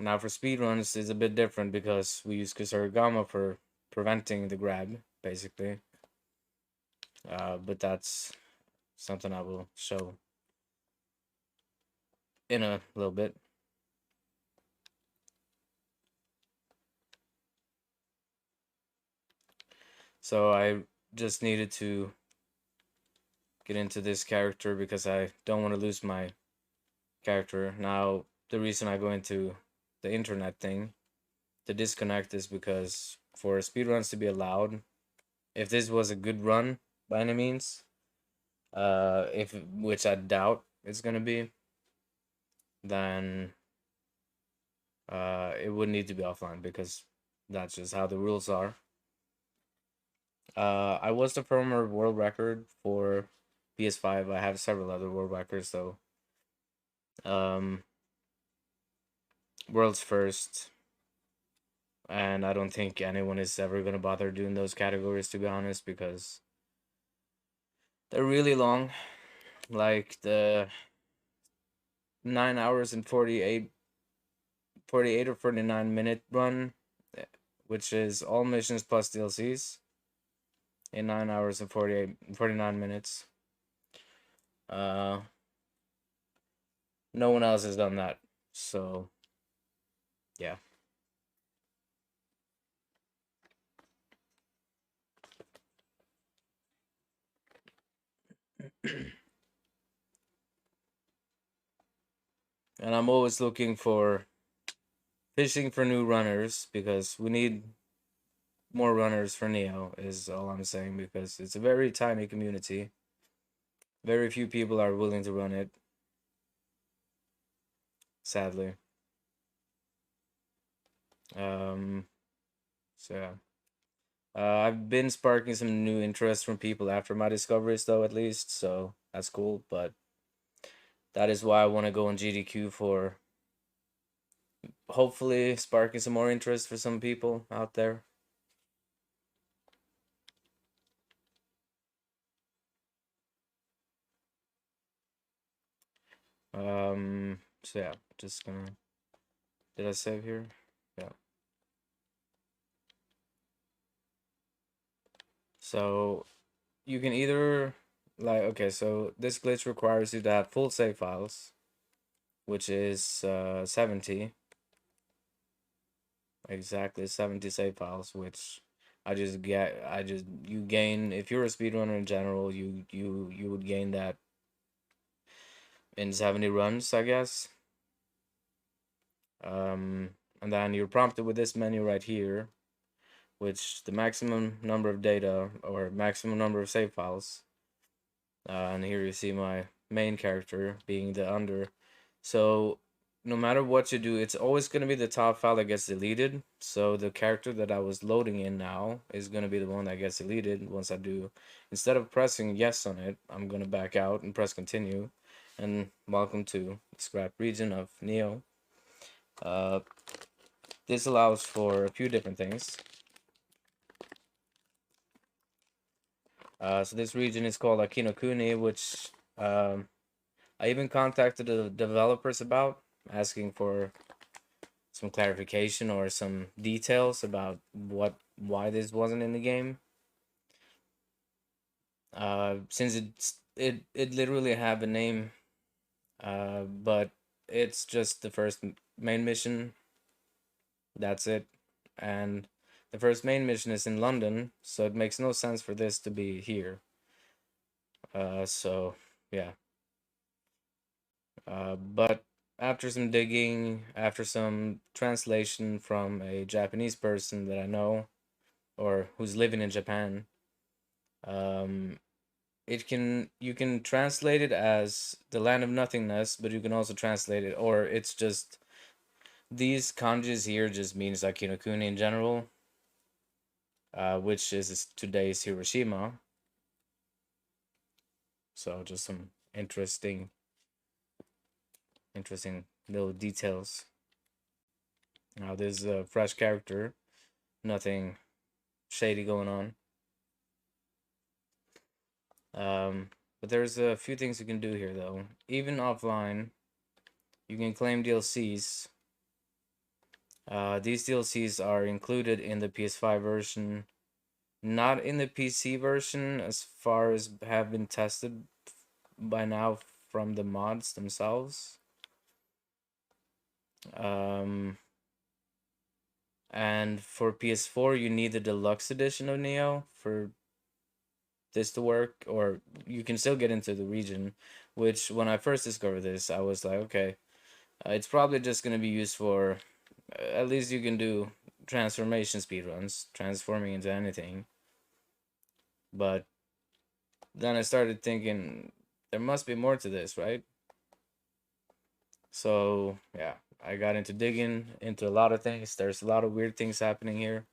Now for speedruns, it's a bit different because we use Kusarigama for preventing the grab, basically. But that's something I will show in a little bit. So I just needed to get into this character because I don't want to lose my character. Now, the reason I go into the internet thing to disconnect is because for speedruns to be allowed, if this was a good run by any means, if which I doubt it's gonna be, then it would need to be offline because that's just how the rules are. I was the former world record for PS5. I have several other world records though. Um, world's first, and I don't think anyone is ever gonna bother doing those categories to be honest because they're really long. Like the 9 hours and 48 or 49 minute run, eh, which is all missions plus DLCs in 9 hours and 49 minutes. Uh, no one else has done that. So, yeah. And I'm always looking for fishing for new runners because we need more runners for Nioh, is all I'm saying, because it's a very tiny community. Very few people are willing to run it, sadly. Um, so yeah. I've been sparking some new interest from people after my discoveries, though, at least, so that's cool. But that is why I want to go on GDQ for hopefully sparking some more interest for some people out there. So yeah, just gonna. Did I save here? Yeah. So you can either like okay, so this glitch requires you to have full save files, which is 70, exactly 70 save files, which I just you gain if you're a speedrunner in general, you would gain that in 70 runs, I guess. Um, and then you're prompted with this menu right here, which the maximum number of data or maximum number of save files. And here you see my main character being the under. So no matter what you do, it's always going to be the top file that gets deleted. So the character that I was loading in now is going to be the one that gets deleted once I do. Instead of pressing yes on it, I'm going to back out and press continue. And welcome to the scrap region of Nioh. Uh, this allows for a few different things. So this region is called Akinokuni, which I even contacted the developers about, asking for some clarification or some details about why this wasn't in the game. Since it literally have a name, but it's just the first main mission. That's it, and the first main mission is in London, so it makes no sense for this to be here. So yeah. But after some digging, after some translation from a Japanese person that I know or who's living in Japan, um, you can translate it as the land of nothingness, but you can also translate it, or it's just these kanjis here just means like Kinokuni in general, which is today's Hiroshima. So just some interesting little details. Now there's a fresh character, nothing shady going on. But there's a few things you can do here though. Even offline, you can claim DLCs These DLCs are included in the PS5 version, not in the PC version, as far as have been tested by now from the mods themselves. Um, and for PS4, you need the deluxe edition of Nioh for this to work, or you can still get into the region. Which, when I first discovered this, I was like, okay, it's probably just gonna be used for at least you can do transformation speedruns, transforming into anything. But then I started thinking there must be more to this, right? So yeah, I got into digging into a lot of things. There's a lot of weird things happening here.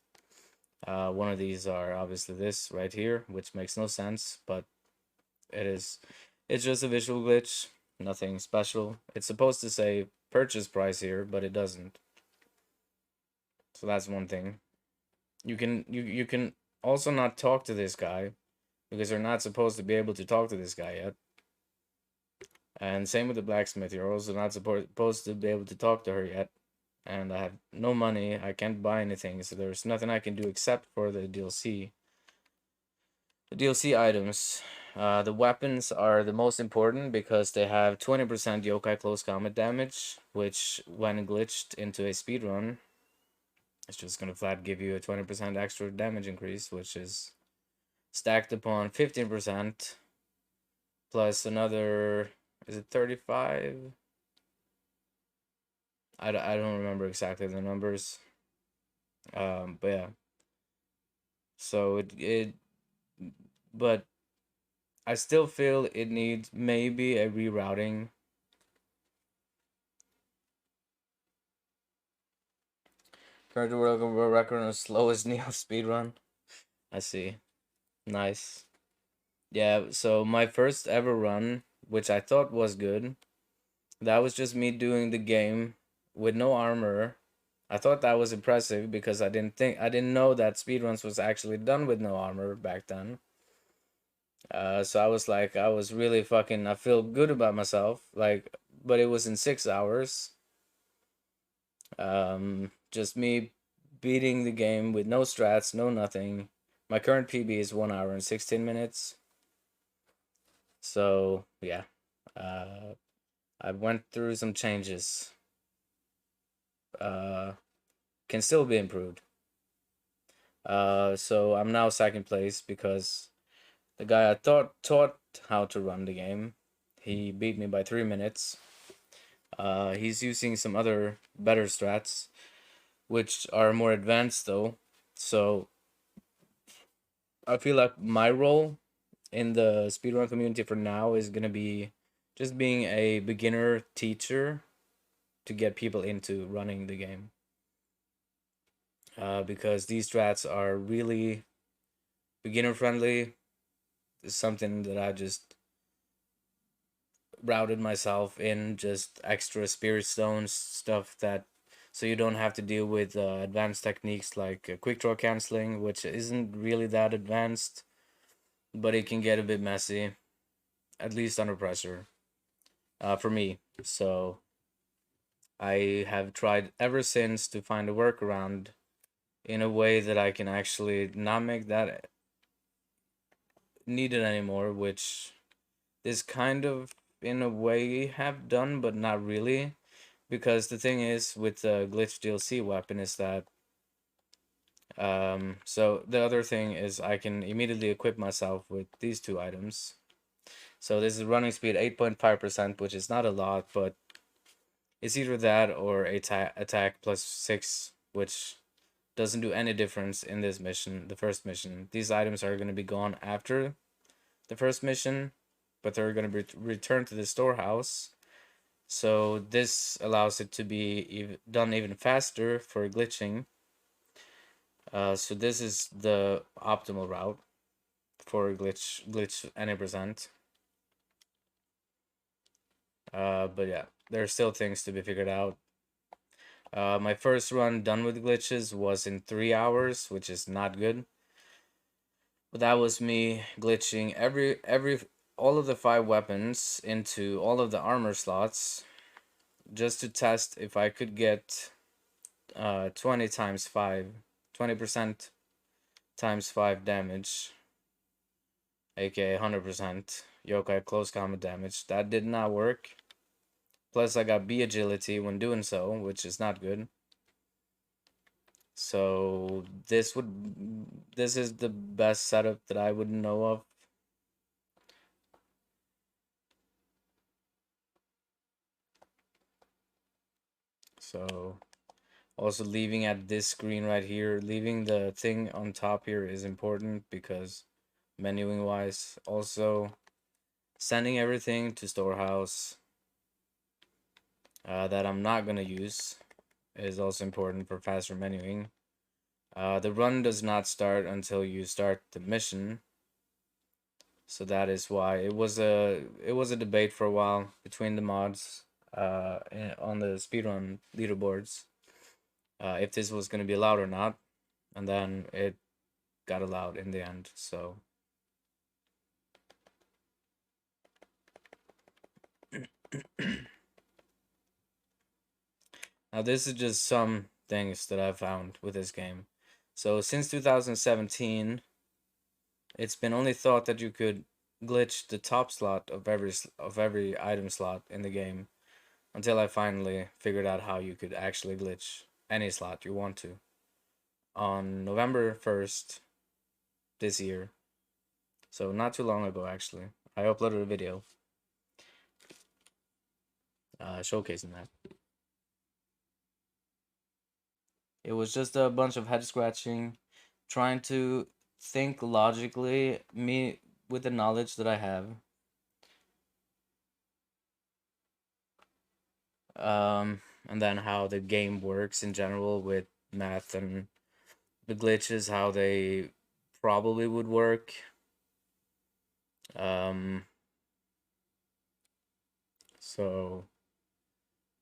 One of these are obviously this right here, which makes no sense, but it is. It's just a visual glitch, nothing special. It's supposed to say purchase price here, but it doesn't. So that's one thing. You can also not talk to this guy because you're not supposed to be able to talk to this guy yet. And same with the blacksmith, you're also not supposed to be able to talk to her yet. And I have no money, I can't buy anything, so there's nothing I can do except for the DLC. The DLC items. The weapons are the most important because they have 20% yokai close combat damage, which, when glitched into a speedrun, it's just gonna flat give you a 20% extra damage increase, which is stacked upon 15% plus another, is it 35? I don't remember exactly the numbers. But yeah. So it but I still feel it needs maybe a rerouting. Current world record on the slowest Neo speedrun. I see. Nice. Yeah, so my first ever run, which I thought was good, that was just me doing the game with no armor. I thought that was impressive because I didn't know that speedruns was actually done with no armor back then. So I was like, I was really fucking, I feel good about myself. Like, but it was in 6 hours. Just me beating the game with no strats, no nothing. My current PB is 1 hour and 16 minutes. So yeah, uh, I went through some changes. Uh, can still be improved. So I'm now second place because the guy I thought taught how to run the game, he beat me by 3 minutes. He's using some other better strats, which are more advanced though. So I feel like my role in the speedrun community for now is gonna be just being a beginner teacher to get people into running the game. Because these strats are really beginner friendly. It's something that I just routed myself in, just extra spirit stones stuff that, so you don't have to deal with advanced techniques like quick draw canceling, which isn't really that advanced, but it can get a bit messy, at least under pressure, for me. So I have tried ever since to find a workaround in a way that I can actually not make that needed anymore, which this kind of in a way have done, but not really. Because the thing is with the glitch DLC weapon is that so the other thing is I can immediately equip myself with these two items. So this is running speed 8.5%, which is not a lot, but it's either that or attack plus 6, which doesn't do any difference in this mission, the first mission. These items are going to be gone after the first mission, but they're going to be returned to the storehouse. So this allows it to be done even faster for glitching. So this is the optimal route for glitch any percent. But yeah, there are still things to be figured out. My first run done with glitches was in 3 hours, which is not good. But that was me glitching every all of the 5 weapons into all of the armor slots just to test if I could get 20 times 5, 20% times 5 damage, aka 100% yokai close combat damage. That did not work. Plus, I got B agility when doing so, which is not good. So this is the best setup that I would know of. So also leaving at this screen right here, leaving the thing on top here is important because menuing wise. Also sending everything to storehouse that I'm not gonna use is also important for faster menuing. The run does not start until you start the mission, so that is why it was a debate for a while between the mods on the speedrun leaderboards if this was going to be allowed or not, and then it got allowed in the end. So now this is just some things that I've found with this game. So since 2017, it's been only thought that you could glitch the top slot of every item slot in the game until I finally figured out how you could actually glitch any slot you want to. On November 1st this year, so not too long ago actually, I uploaded a video showcasing that. It was just a bunch of head scratching, trying to think logically, me with the knowledge that I have. And then how the game works in general with math and the glitches, how they probably would work. Um, so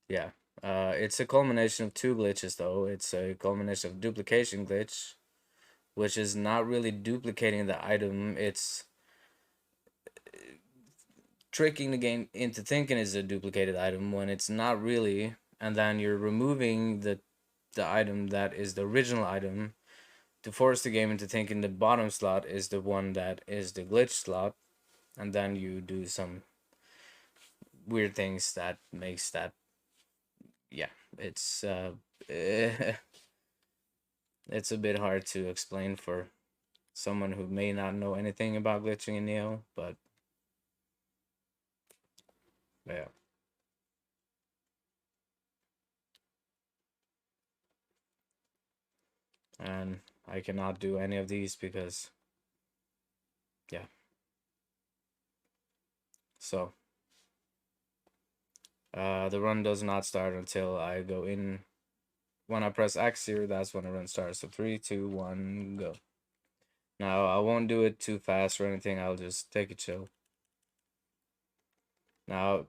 yeah, it's a culmination of two glitches though. It's a culmination of duplication glitch, which is not really duplicating the item. It's tricking the game into thinking it's a duplicated item when it's not really, and then you're removing the item that is the original item to force the game into thinking the bottom slot is the one that is the glitch slot, and then you do some weird things that makes that, yeah, it's it's a bit hard to explain for someone who may not know anything about glitching in Nioh, but yeah. And I cannot do any of these because, yeah. So the run does not start until I go in. When I press X here, that's when the run starts. So 3, 2, 1, go. Now I won't do it too fast or anything. I'll just take it chill. Now,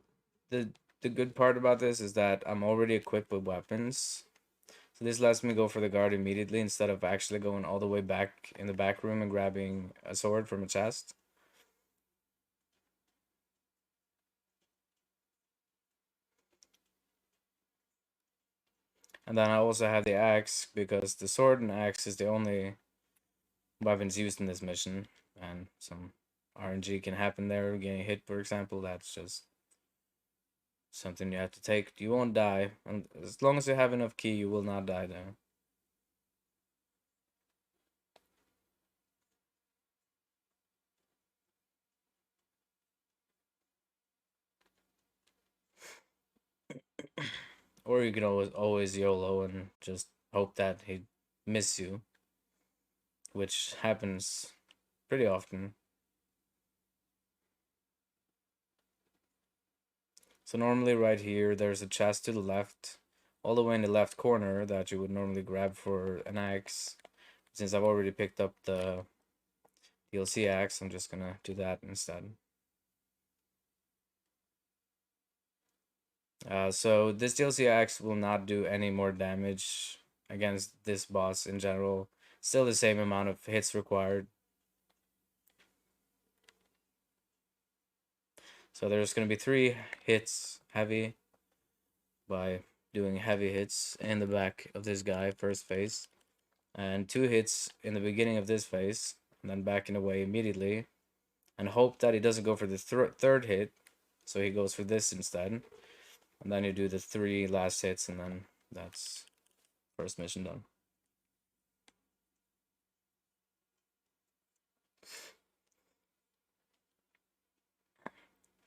the good part about this is that I'm already equipped with weapons. So this lets me go for the guard immediately instead of actually going all the way back in the back room and grabbing a sword from a chest. And then I also have the axe because the sword and axe is the only weapons used in this mission. And some RNG can happen there, getting hit, for example. That's just something you have to take. You won't die. And as long as you have enough ki, you will not die there. Or you can always YOLO and just hope that he miss you, which happens pretty often. So normally right here, there's a chest to the left, all the way in the left corner that you would normally grab for an axe. Since I've already picked up the DLC axe, I'm just gonna do that instead. So this DLC axe will not do any more damage against this boss in general. Still the same amount of hits required. So there's gonna be 3 hits heavy by doing heavy hits in the back of this guy, first phase, and 2 hits in the beginning of this phase, and then backing away immediately, and hope that he doesn't go for the third hit, so he goes for this instead. And then you do the 3 last hits, and then that's first mission done.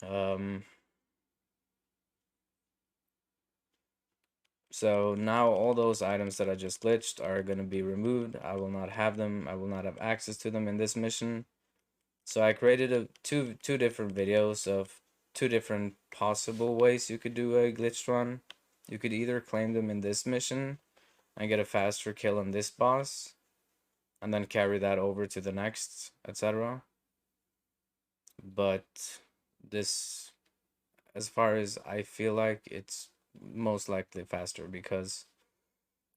Um, so now all those items that I just glitched are going to be removed. I will not have them. I will not have access to them in this mission. So I created two different videos of 2 different possible ways you could do a glitched run. You could either claim them in this mission and get a faster kill on this boss, and then carry that over to the next, etc. But this, as far as I feel like, it's most likely faster because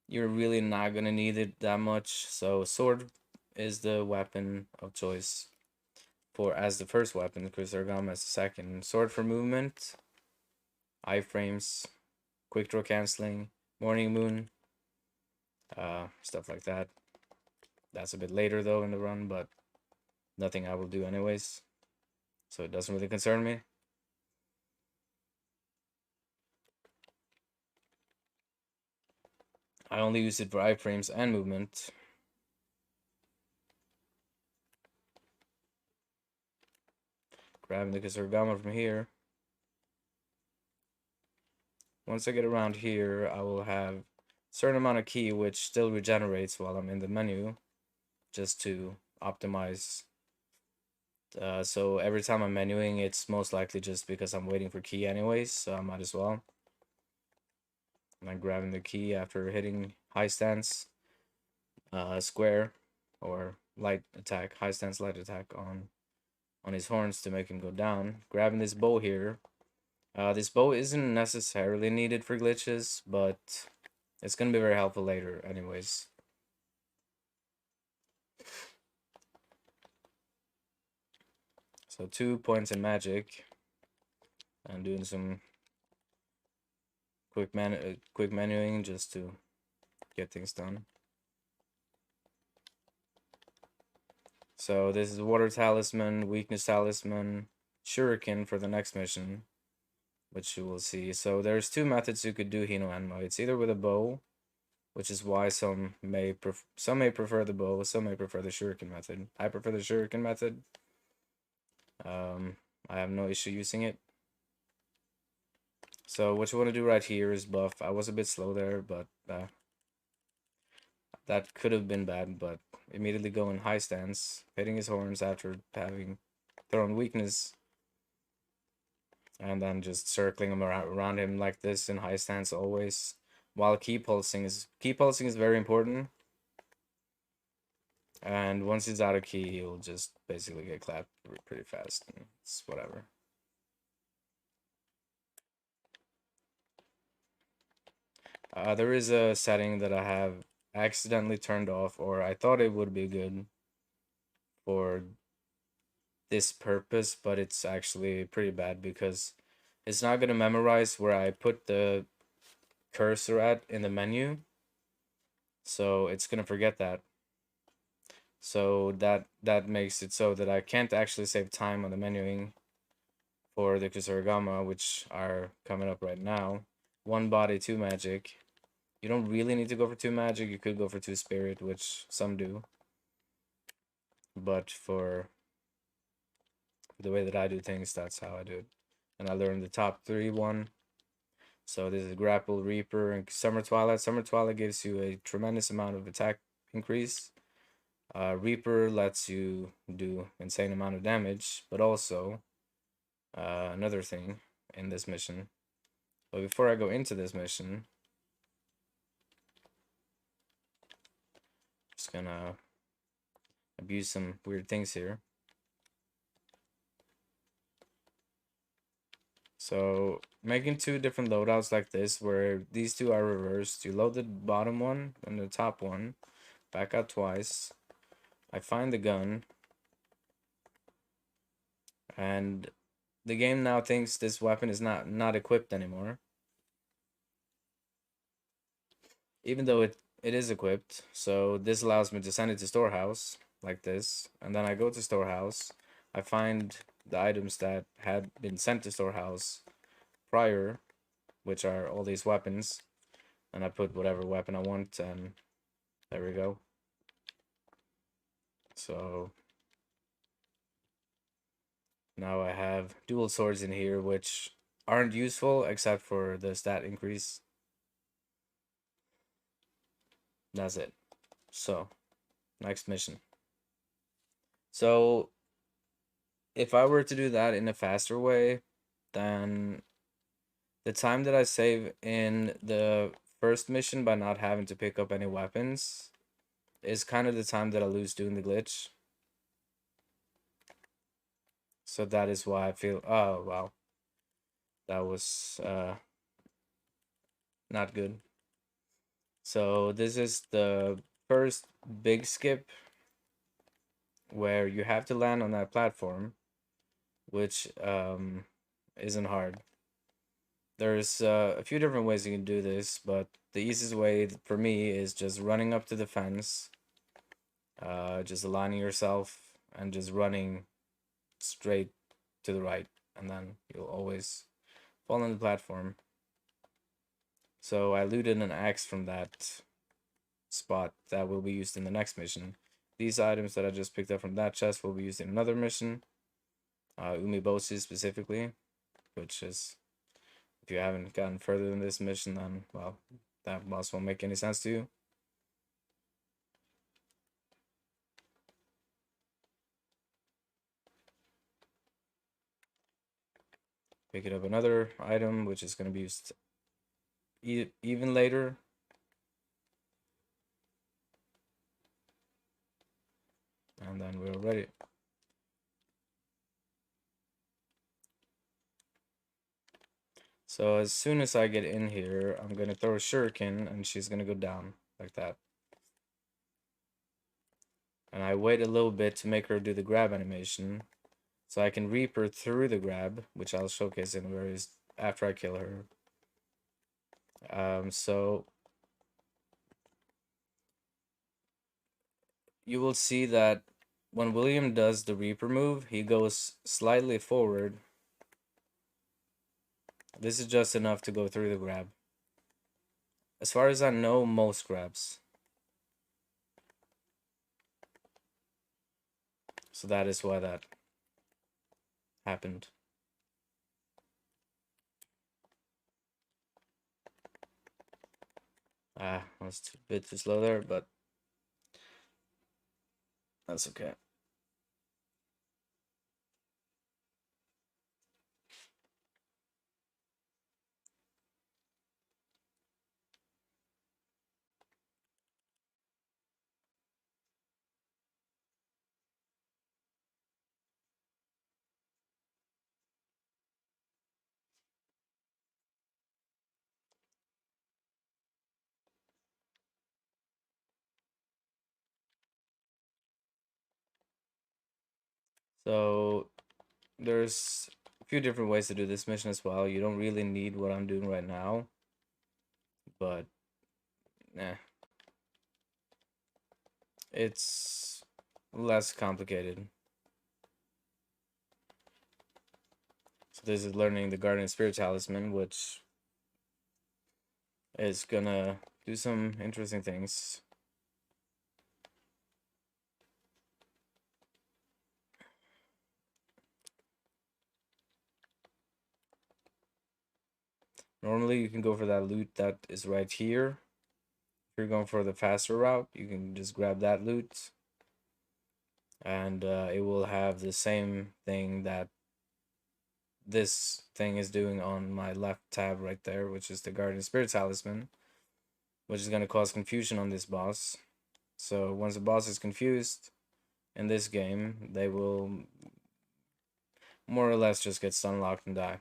you're really not gonna need it that much. So sword is the weapon of choice for as the first weapon, Kusarigama as the second. Sword for movement, iframes, quick draw canceling, morning moon, stuff like that. That's a bit later though in the run, but nothing I will do anyways, so it doesn't really concern me. I only use it for iframes and movement. Grabbing the Kusarigama from here. Once I get around here, I will have a certain amount of ki, which still regenerates while I'm in the menu, just to optimize. So every time I'm menuing, it's most likely just because I'm waiting for ki anyways, so I might as well. And I'm grabbing the ki after hitting high stance, square, or light attack, high stance light attack on his horns to make him go down. Grabbing this bow here. This bow isn't necessarily needed for glitches, but it's gonna be very helpful later anyways. So 2 points in magic, and doing some quick menuing just to get things done. So this is water talisman, weakness talisman, shuriken for the next mission, which you will see. So there's 2 methods you could do Hino Anmo. It's either with a bow, which is why some may prefer the bow, some may prefer the shuriken method. I prefer the shuriken method. I have no issue using it. So what you want to do right here is buff. I was a bit slow there, but that could have been bad, but immediately go in high stance, hitting his horns after having thrown weakness, and then just circling him around him like this in high stance always. While ki pulsing is very important. And once he's out of ki, he'll just basically get clapped pretty fast. It's whatever. There is a setting that I have accidentally turned off, or I thought it would be good for this purpose, but it's actually pretty bad because it's not going to memorize where I put the cursor at in the menu. So it's going to forget that. So that makes it so that I can't actually save time on the menuing for the Kusarigama, which are coming up right now. 1 body, 2 magic. You don't really need to go for 2 magic. You could go for 2 spirit, which some do. But for the way that I do things, that's how I do it. And I learned the top 3 one. So this is Grapple, Reaper, and Summer Twilight. Summer Twilight gives you a tremendous amount of attack increase. Reaper lets you do insane amount of damage, but also another thing in this mission. But before I go into this mission, just gonna abuse some weird things here. So making 2 different loadouts like this, where these 2 are reversed. You load the bottom one and the top one, back out twice. I find the gun, and the game now thinks this weapon is not equipped anymore. even though it is equipped. So this allows me to send it to storehouse like this, and then I go to storehouse. I find the items that had been sent to storehouse prior, which are all these weapons, and I put whatever weapon I want, and there we go. So now I have dual swords in here, which aren't useful except for the stat increase. That's it. So, next mission. So, if I were to do that in a faster way, then the time that I save in the first mission by not having to pick up any weapons is kind of the time that I lose doing the glitch. So that is why I feel, oh wow, that was not good. So this is the first big skip where you have to land on that platform, which isn't hard. There's a few different ways you can do this, but the easiest way for me is just running up to the fence, just aligning yourself and just running straight to the right, and then you'll always fall on the platform. So I looted an axe from that spot that will be used in the next mission. These items that I just picked up from that chest will be used in another mission, Umiboshi specifically, which is, if you haven't gotten further in this mission, then, well, that boss won't make any sense to you. Picking up another item, which is going to be used even later. And then we're ready. So as soon as I get in here, I'm going to throw a shuriken, and she's going to go down like that. And I wait a little bit to make her do the grab animation, so I can reap her through the grab, which I'll showcase in where is after I kill her. So you will see that when William does the Reaper move, he goes slightly forward. This is just enough to go through the grab. As far as I know, most grabs. So that is why that happened. I was a bit too slow there, but that's okay. So there's a few different ways to do this mission as well. You don't really need what I'm doing right now, but nah, it's less complicated. So this is learning the Guardian Spirit Talisman, which is gonna do some interesting things. Normally you can go for that loot that is right here. If you're going for the faster route, you can just grab that loot, and it will have the same thing that this thing is doing on my left tab right there, which is the Guardian Spirit Talisman, which is going to cause confusion on this boss. So once the boss is confused in this game, they will more or less just get stun locked and die.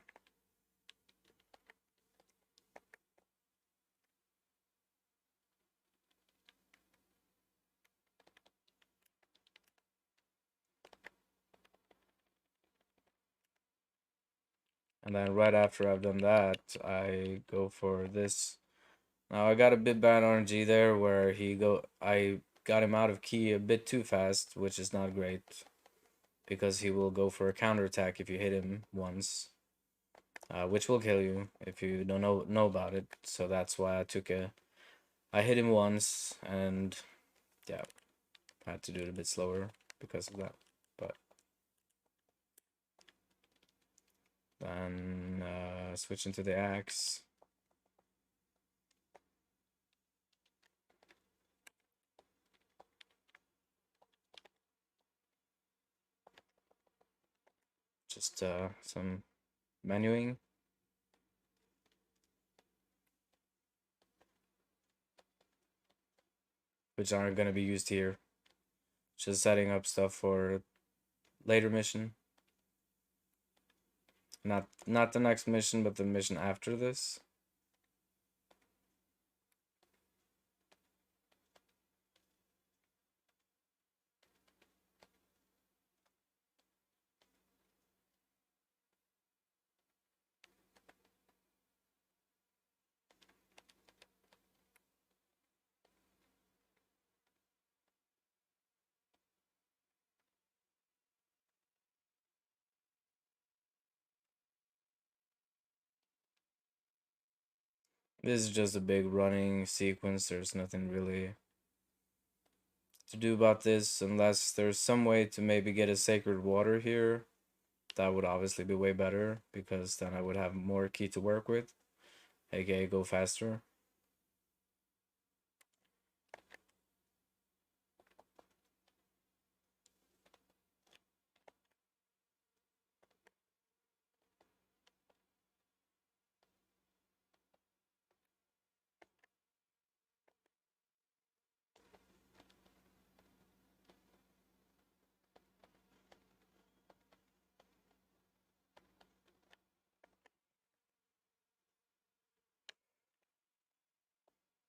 And then right after I've done that, I go for this Now I got a bit bad RNG there where I got him out of key a bit too fast, which is not great because he will go for a counterattack if you hit him once, which will kill you if you don't know about it. So that's why I hit him once, and yeah, I had to do it a bit slower because of that. But then switching to the axe. Just some menuing, which aren't going to be used here. Just setting up stuff for later mission. Not the next mission, but the mission after this. This is just a big running sequence. There's nothing really to do about this unless there's some way to maybe get a sacred water here. That would obviously be way better because then I would have more key to work with, aka go faster.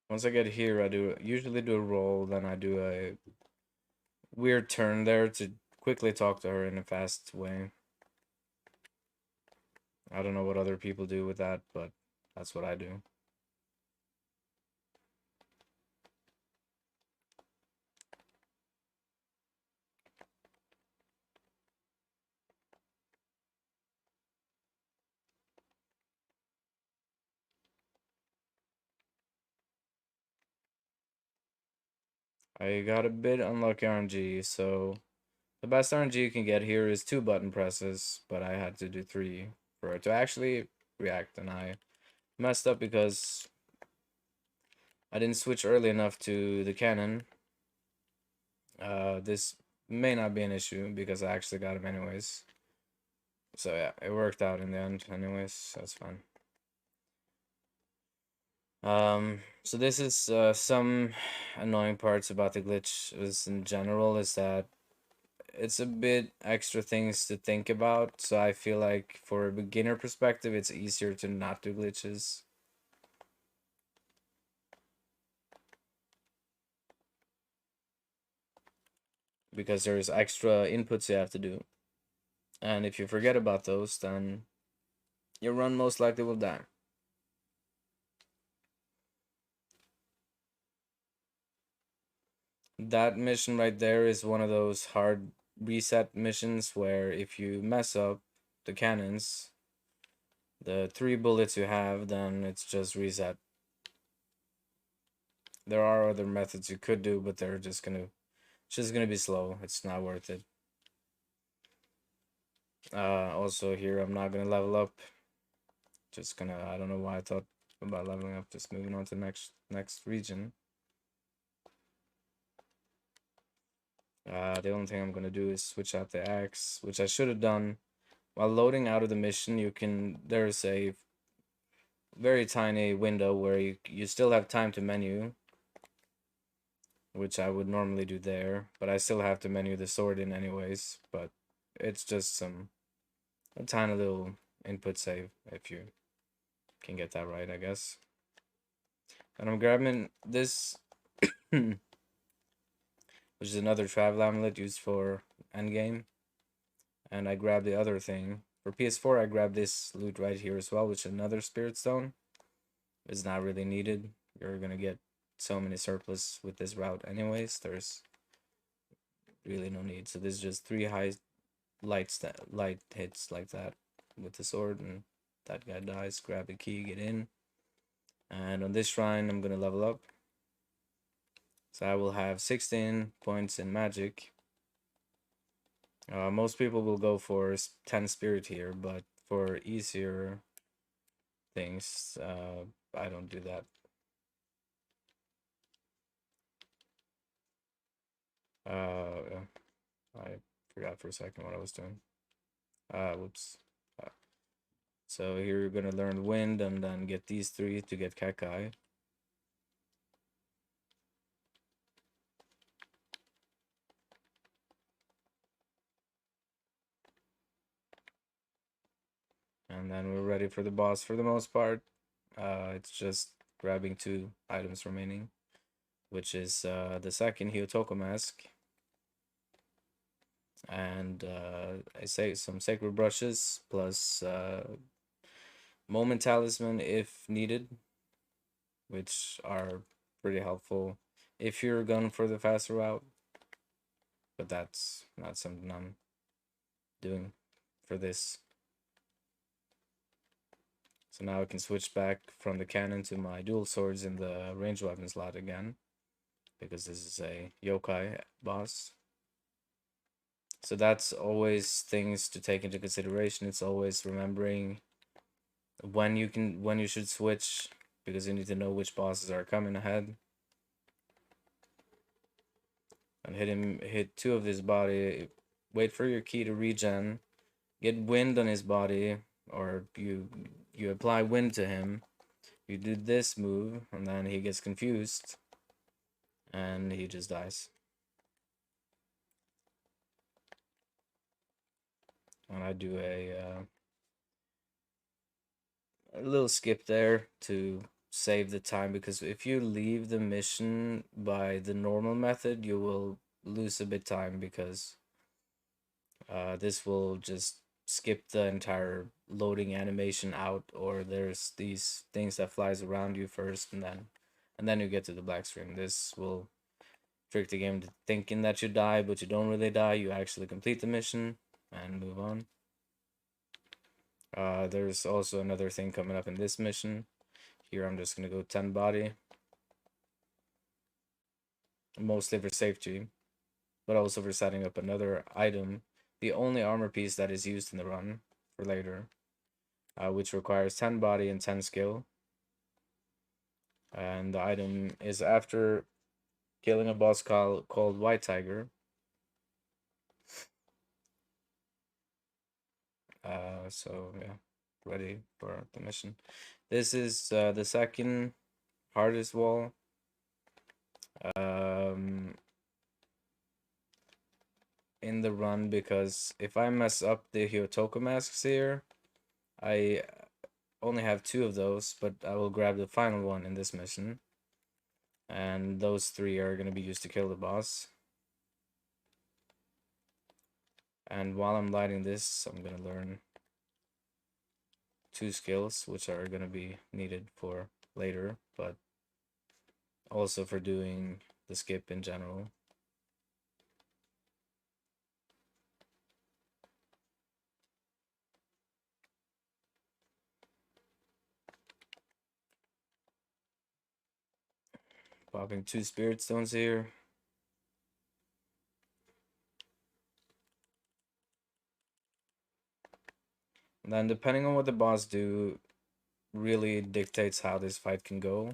Once I get here, I usually do a roll, then I do a weird turn there to quickly talk to her in a fast way. I don't know what other people do with that, but that's what I do. I got a bit unlucky RNG, so the best RNG you can get here is 2 button presses, but I had to do 3 for it to actually react, and I messed up because I didn't switch early enough to the cannon. This may not be an issue because I actually got him anyways. So yeah, it worked out in the end anyways, that's fine. So this is some annoying parts about the glitch is in general is that it's a bit extra things to think about. So I feel like for a beginner perspective, it's easier to not do glitches. Because there's extra inputs you have to do. And if you forget about those, then your run most likely will die. That mission right there is one of those hard reset missions where if you mess up the cannons, the 3 bullets you have, then it's just reset. There are other methods you could do, but they're just gonna be slow. It's not worth it. Also here I'm not gonna level up. Just gonna I don't know why I thought about leveling up. Just moving on to next region. The only thing I'm gonna do is switch out the axe, which I should have done while loading out of the mission. There's a very tiny window where you still have time to menu, which I would normally do there, but I still have to menu the sword in anyways. But it's just a tiny little input save if you can get that right, I guess. And I'm grabbing this, which is another travel amulet used for endgame. And I grabbed the other thing. For PS4, I grabbed this loot right here as well, which is another spirit stone. It's not really needed. you're gonna get so many surplus with this route anyways. There's really no need. So this is just three high light hits like that with the sword, and that guy dies. Grab the key, get in. And on this shrine, I'm gonna level up. So I will have 16 points in magic. Most people will go for 10 spirit here, but for easier things, I don't do that. Yeah, I forgot for a second what I was doing. Whoops. Uh, so here you're gonna learn wind and then get these three to get Kakai. And then we're ready for the boss for the most part. It's just grabbing two items remaining, which is the second Hyotoko mask and I say some sacred brushes plus moment talisman if needed, which are pretty helpful if you're going for the faster route, but that's not something I'm doing for this. So now I can switch back from the cannon to my dual swords in the ranged weapon slot again, because this is a yokai boss. So that's always things to take into consideration. It's always remembering when you should switch, because you need to know which bosses are coming ahead. And hit two of his body, wait for your key to regen, get wind on his body, or you apply wind to him. You do this move, and then he gets confused, and he just dies. And I do a little skip there to save the time, because if you leave the mission by the normal method, you will lose a bit time, because this will just skip the entire loading animation out, or there's these things that flies around you first, and then you get to the black screen. This will trick the game to thinking that you die, but you don't really die. You actually complete the mission and move on. There's also another thing coming up in this mission. Here I'm just gonna go 10 body, mostly for safety, but also for setting up another item, the only armor piece that is used in the run for later, which requires 10 body and 10 skill. And the item is after killing a boss called White Tiger. So yeah, ready for the mission. This is the second hardest wall. Um, in the run, because if I mess up the Hyotoko masks here, I only have two of those, but I will grab the final one in this mission. And those three are going to be used to kill the boss. And while I'm lighting this, I'm going to learn two skills, which are going to be needed for later, but also for doing the skip in general. Popping two spirit stones here. And then depending on what the boss do, really dictates how this fight can go.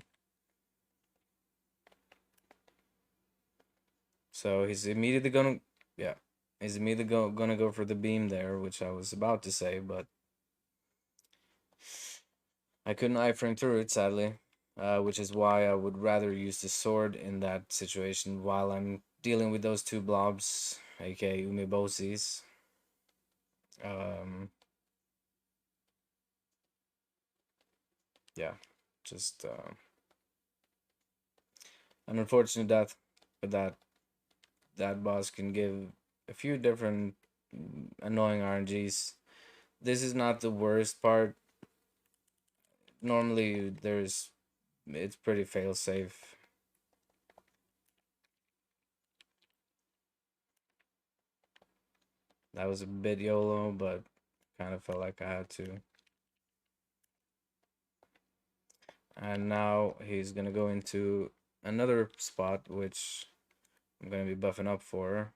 So he's immediately gonna, yeah, he's immediately gonna go for the beam there, which I was about to say, but I couldn't iframe through it, sadly, which is why I would rather use the sword in that situation while I'm dealing with those two blobs, aka Umibosis. Um, yeah, just an unfortunate death, but that boss can give a few different annoying RNGs. This is not the worst part. Normally, there's it's pretty fail safe. That was a bit YOLO, but kind of felt like I had to. And now he's gonna go into another spot, which I'm gonna be buffing up for.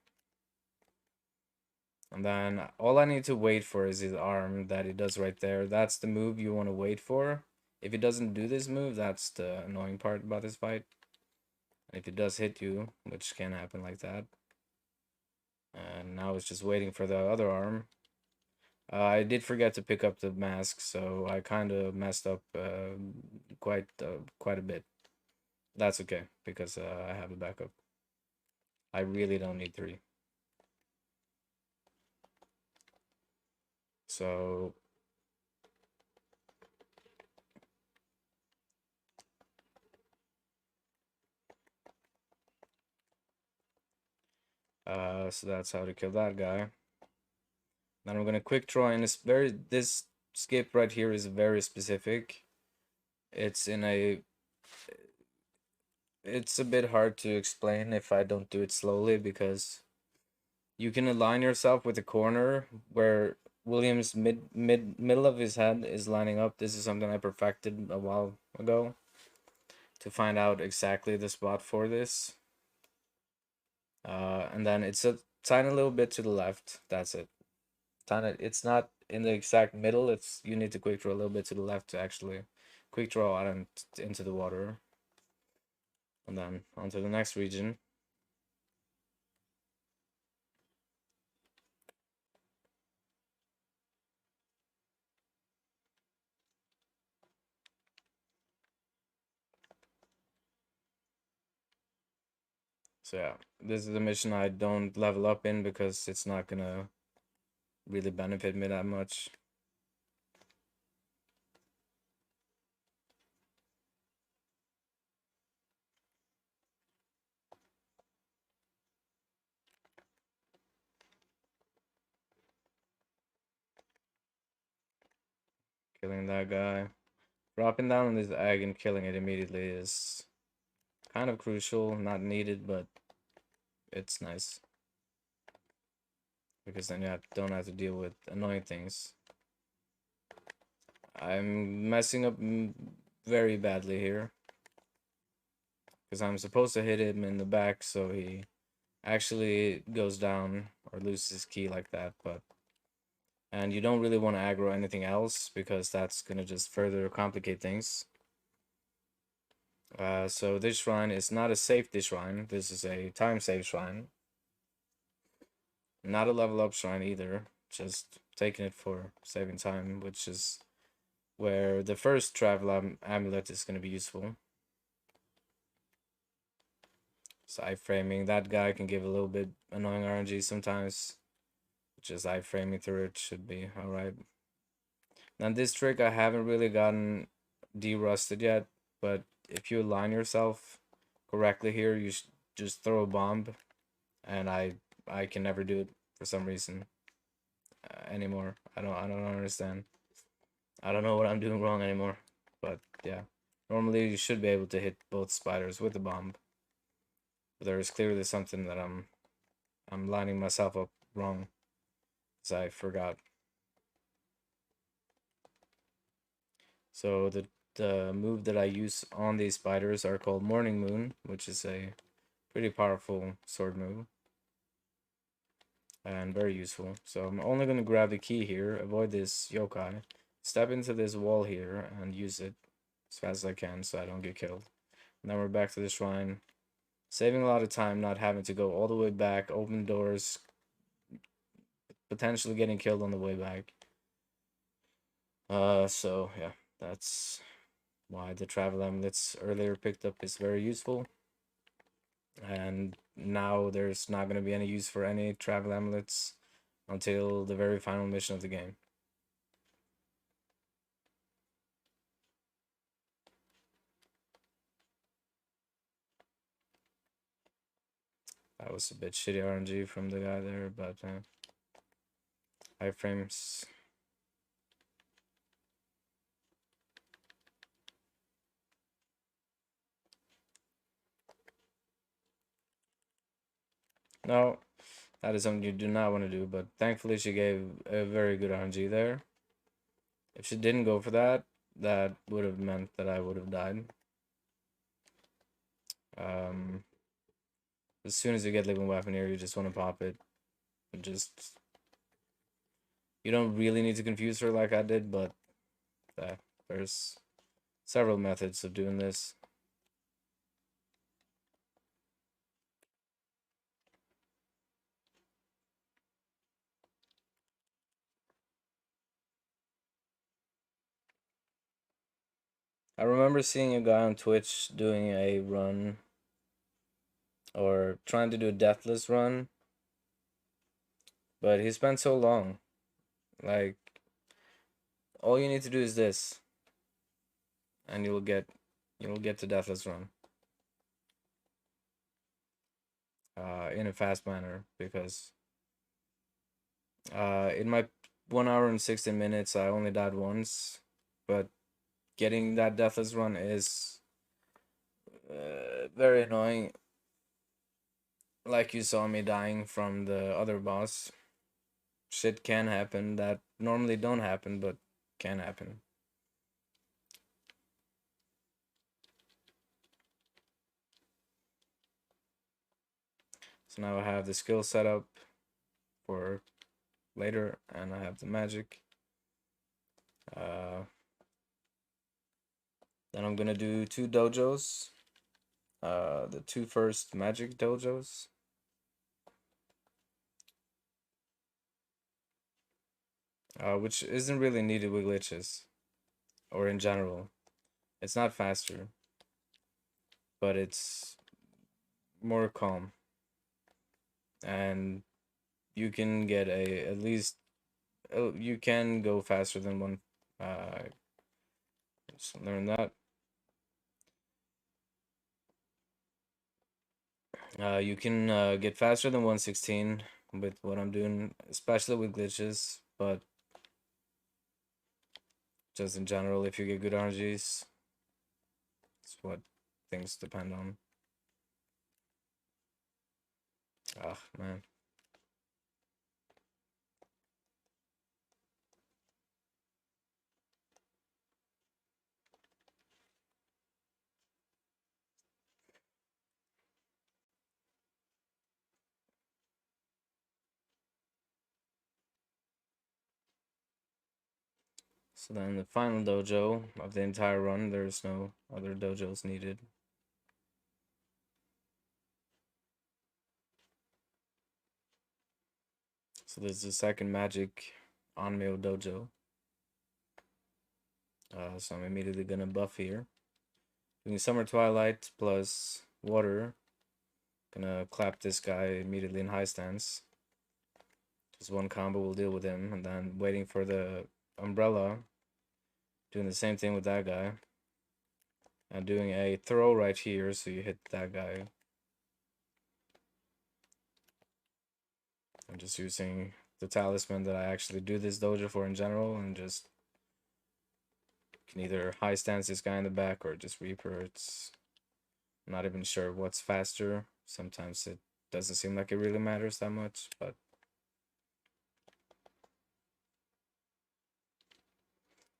And then all I need to wait for is his arm that he does right there. That's the move you want to wait for. If he doesn't do this move, that's the annoying part about this fight. And if he does hit you, which can happen like that. And now it's just waiting for the other arm. I did forget to pick up the mask, so I kind of messed up quite a bit. That's okay, because I have a backup. I really don't need 3. So so that's how to kill that guy. Then I'm gonna quick draw, and this skip right here is very specific. It's in a it's a bit hard to explain if I don't do it slowly, because you can align yourself with the corner where William's middle of his head is lining up. This is something I perfected a while ago to find out exactly the spot for this. And then it's a tiny little bit to the left. That's it. Tiny. It's not in the exact middle. It's you need to quick draw a little bit to the left to actually quick draw out into the water. And then onto the next region. So yeah, this is a mission I don't level up in because it's not gonna really benefit me that much. Killing that guy. Dropping down on this egg and killing it immediately is kind of crucial, not needed, but it's nice. Because then you don't have to deal with annoying things. I'm messing up very badly here. Because I'm supposed to hit him in the back so he actually goes down or loses his key like that, but and you don't really want to aggro anything else because that's gonna just further complicate things. So this shrine is not a safety shrine. This is a time save shrine. Not a level up shrine either. Just taking it for saving time, which is where the first travel amulet is gonna be useful. Side framing, that guy can give a little bit annoying RNG sometimes. Just iframing through it should be alright. Now this trick I haven't really gotten de-rusted yet, but if you align yourself correctly here, you should just throw a bomb, and I can never do it for some reason anymore. I don't understand. I don't know what I'm doing wrong anymore, but yeah. Normally you should be able to hit both spiders with the bomb, but there is clearly something that I'm lining myself up wrong, because I forgot. So the move that I use on these spiders are called Morning Moon, which is a pretty powerful sword move and very useful. So I'm only going to grab the key here, avoid this yokai, step into this wall here and use it as fast as I can so I don't get killed. And then we're back to the shrine, saving a lot of time, not having to go all the way back, open doors, potentially getting killed on the way back. So yeah, that's why the travel amulets earlier picked up is very useful. And now there's not going to be any use for any travel amulets until the very final mission of the game. That was a bit shitty RNG from the guy there, but iframes. No, that is something you do not want to do, but thankfully she gave a very good RNG there. If she didn't go for that, that would have meant that I would have died. Um, as soon as you get living weapon here, you just want to pop it. Just you don't really need to confuse her like I did, but there's several methods of doing this. I remember seeing a guy on Twitch doing a run or trying to do a deathless run, but he spent so long. Like, all you need to do is this, and you'll get to deathless run in a fast manner because in my 1 hour and 16 minutes I only died once, but getting that deathless run is very annoying. Like you saw me dying from the other boss. Shit can happen that normally don't happen, but can happen. So now I have the skill set up for later, and I have the magic. Then I'm gonna do 2 dojos. The two first magic dojos. Which isn't really needed with glitches, or in general. It's not faster, but it's more calm, and you can get a at least you can go faster than one. Just learn that. You can get faster than 116 with what I'm doing, especially with glitches, but just in general, if you get good RNGs, it's what things depend on. Ah, man. So then the final dojo of the entire run, there's no other dojos needed. So there's the second magic on Nioh dojo. So I'm immediately gonna buff here. Doing Summer Twilight plus water. Gonna clap this guy immediately in high stance. Just one combo will deal with him, and then waiting for the umbrella. Doing the same thing with that guy. And doing a throw right here, so you hit that guy. I'm just using the talisman that I actually do this dojo for in general, and just can either high stance this guy in the back or just Reaper. It's I'm not even sure what's faster. Sometimes it doesn't seem like it really matters that much, but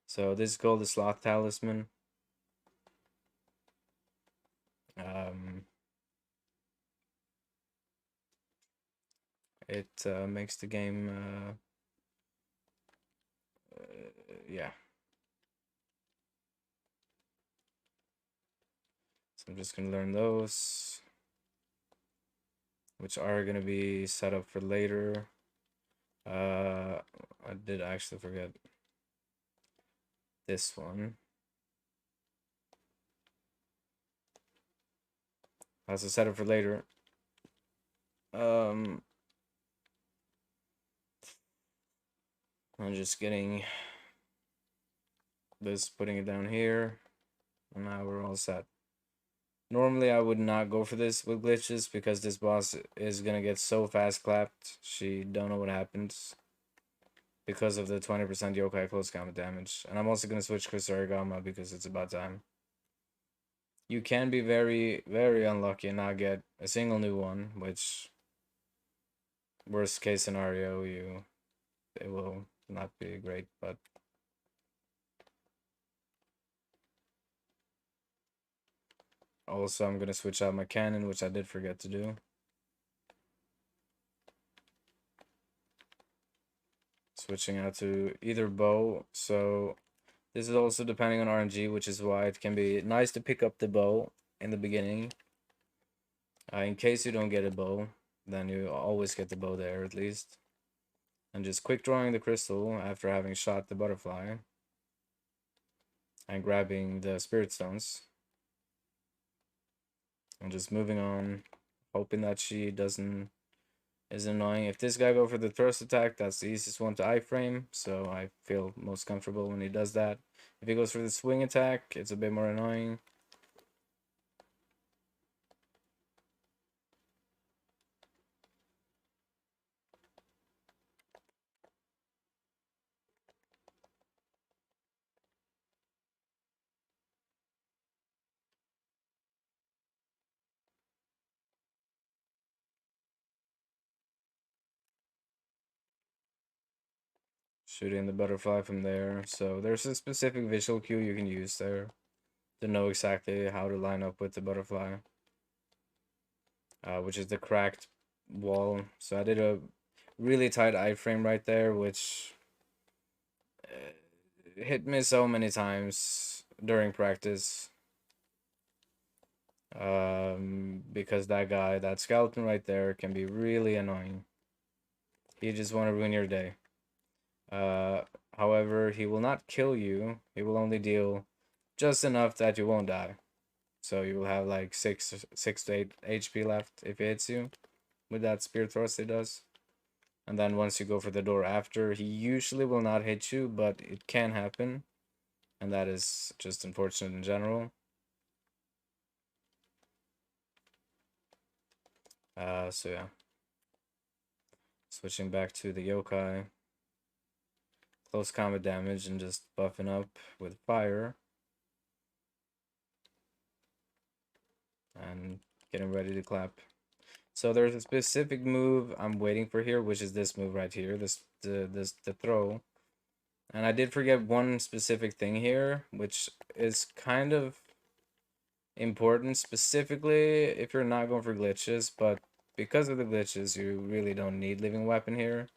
so this is called the Sloth Talisman. Um, it makes the game, yeah. So I'm just gonna learn those, which are gonna be set up for later. I did actually forget this one. That's a setup for later. I'm just getting this, putting it down here, and now we're all set. Normally, I would not go for this with glitches because this boss is gonna get so fast clapped. She don't know what happens because of the 20% yokai close combat damage. And I'm also gonna switch Chris Arigama because it's about time. You can be very, very unlucky and not get a single new one, which Worst case scenario, it will not be great, but also I'm gonna switch out my cannon, which I did forget to do. Switching out to either bow, so this is also depending on RNG, which is why it can be nice to pick up the bow in the beginning. In case you don't get a bow, then you always get the bow there at least. And just quick drawing the crystal after having shot the butterfly. And grabbing the spirit stones. And just moving on, hoping that she is annoying. If this guy go for the thrust attack, that's the easiest one to iframe, so I feel most comfortable when he does that. If he goes for the swing attack, it's a bit more annoying. Shooting the butterfly from there. So there's a specific visual cue you can use there to know exactly how to line up with the butterfly, which is the cracked wall. So I did a really tight iframe right there, which hit me so many times during practice. Because that guy, that skeleton right there, can be really annoying. He just want to ruin your day. Uh, However, he will not kill you. He will only deal just enough that you won't die. So you will have like 6 to 8 HP left if he hits you with that spear thrust he does. And then once you go for the door after, he usually will not hit you, but it can happen. And that is just unfortunate in general. So yeah. Switching back to the yokai. Close combat damage and just buffing up with fire. And getting ready to clap. So there's a specific move I'm waiting for here, which is this move right here, the throw. And I did forget one specific thing here, which is kind of important, specifically if you're not going for glitches, but because of the glitches, you really don't need living weapon here.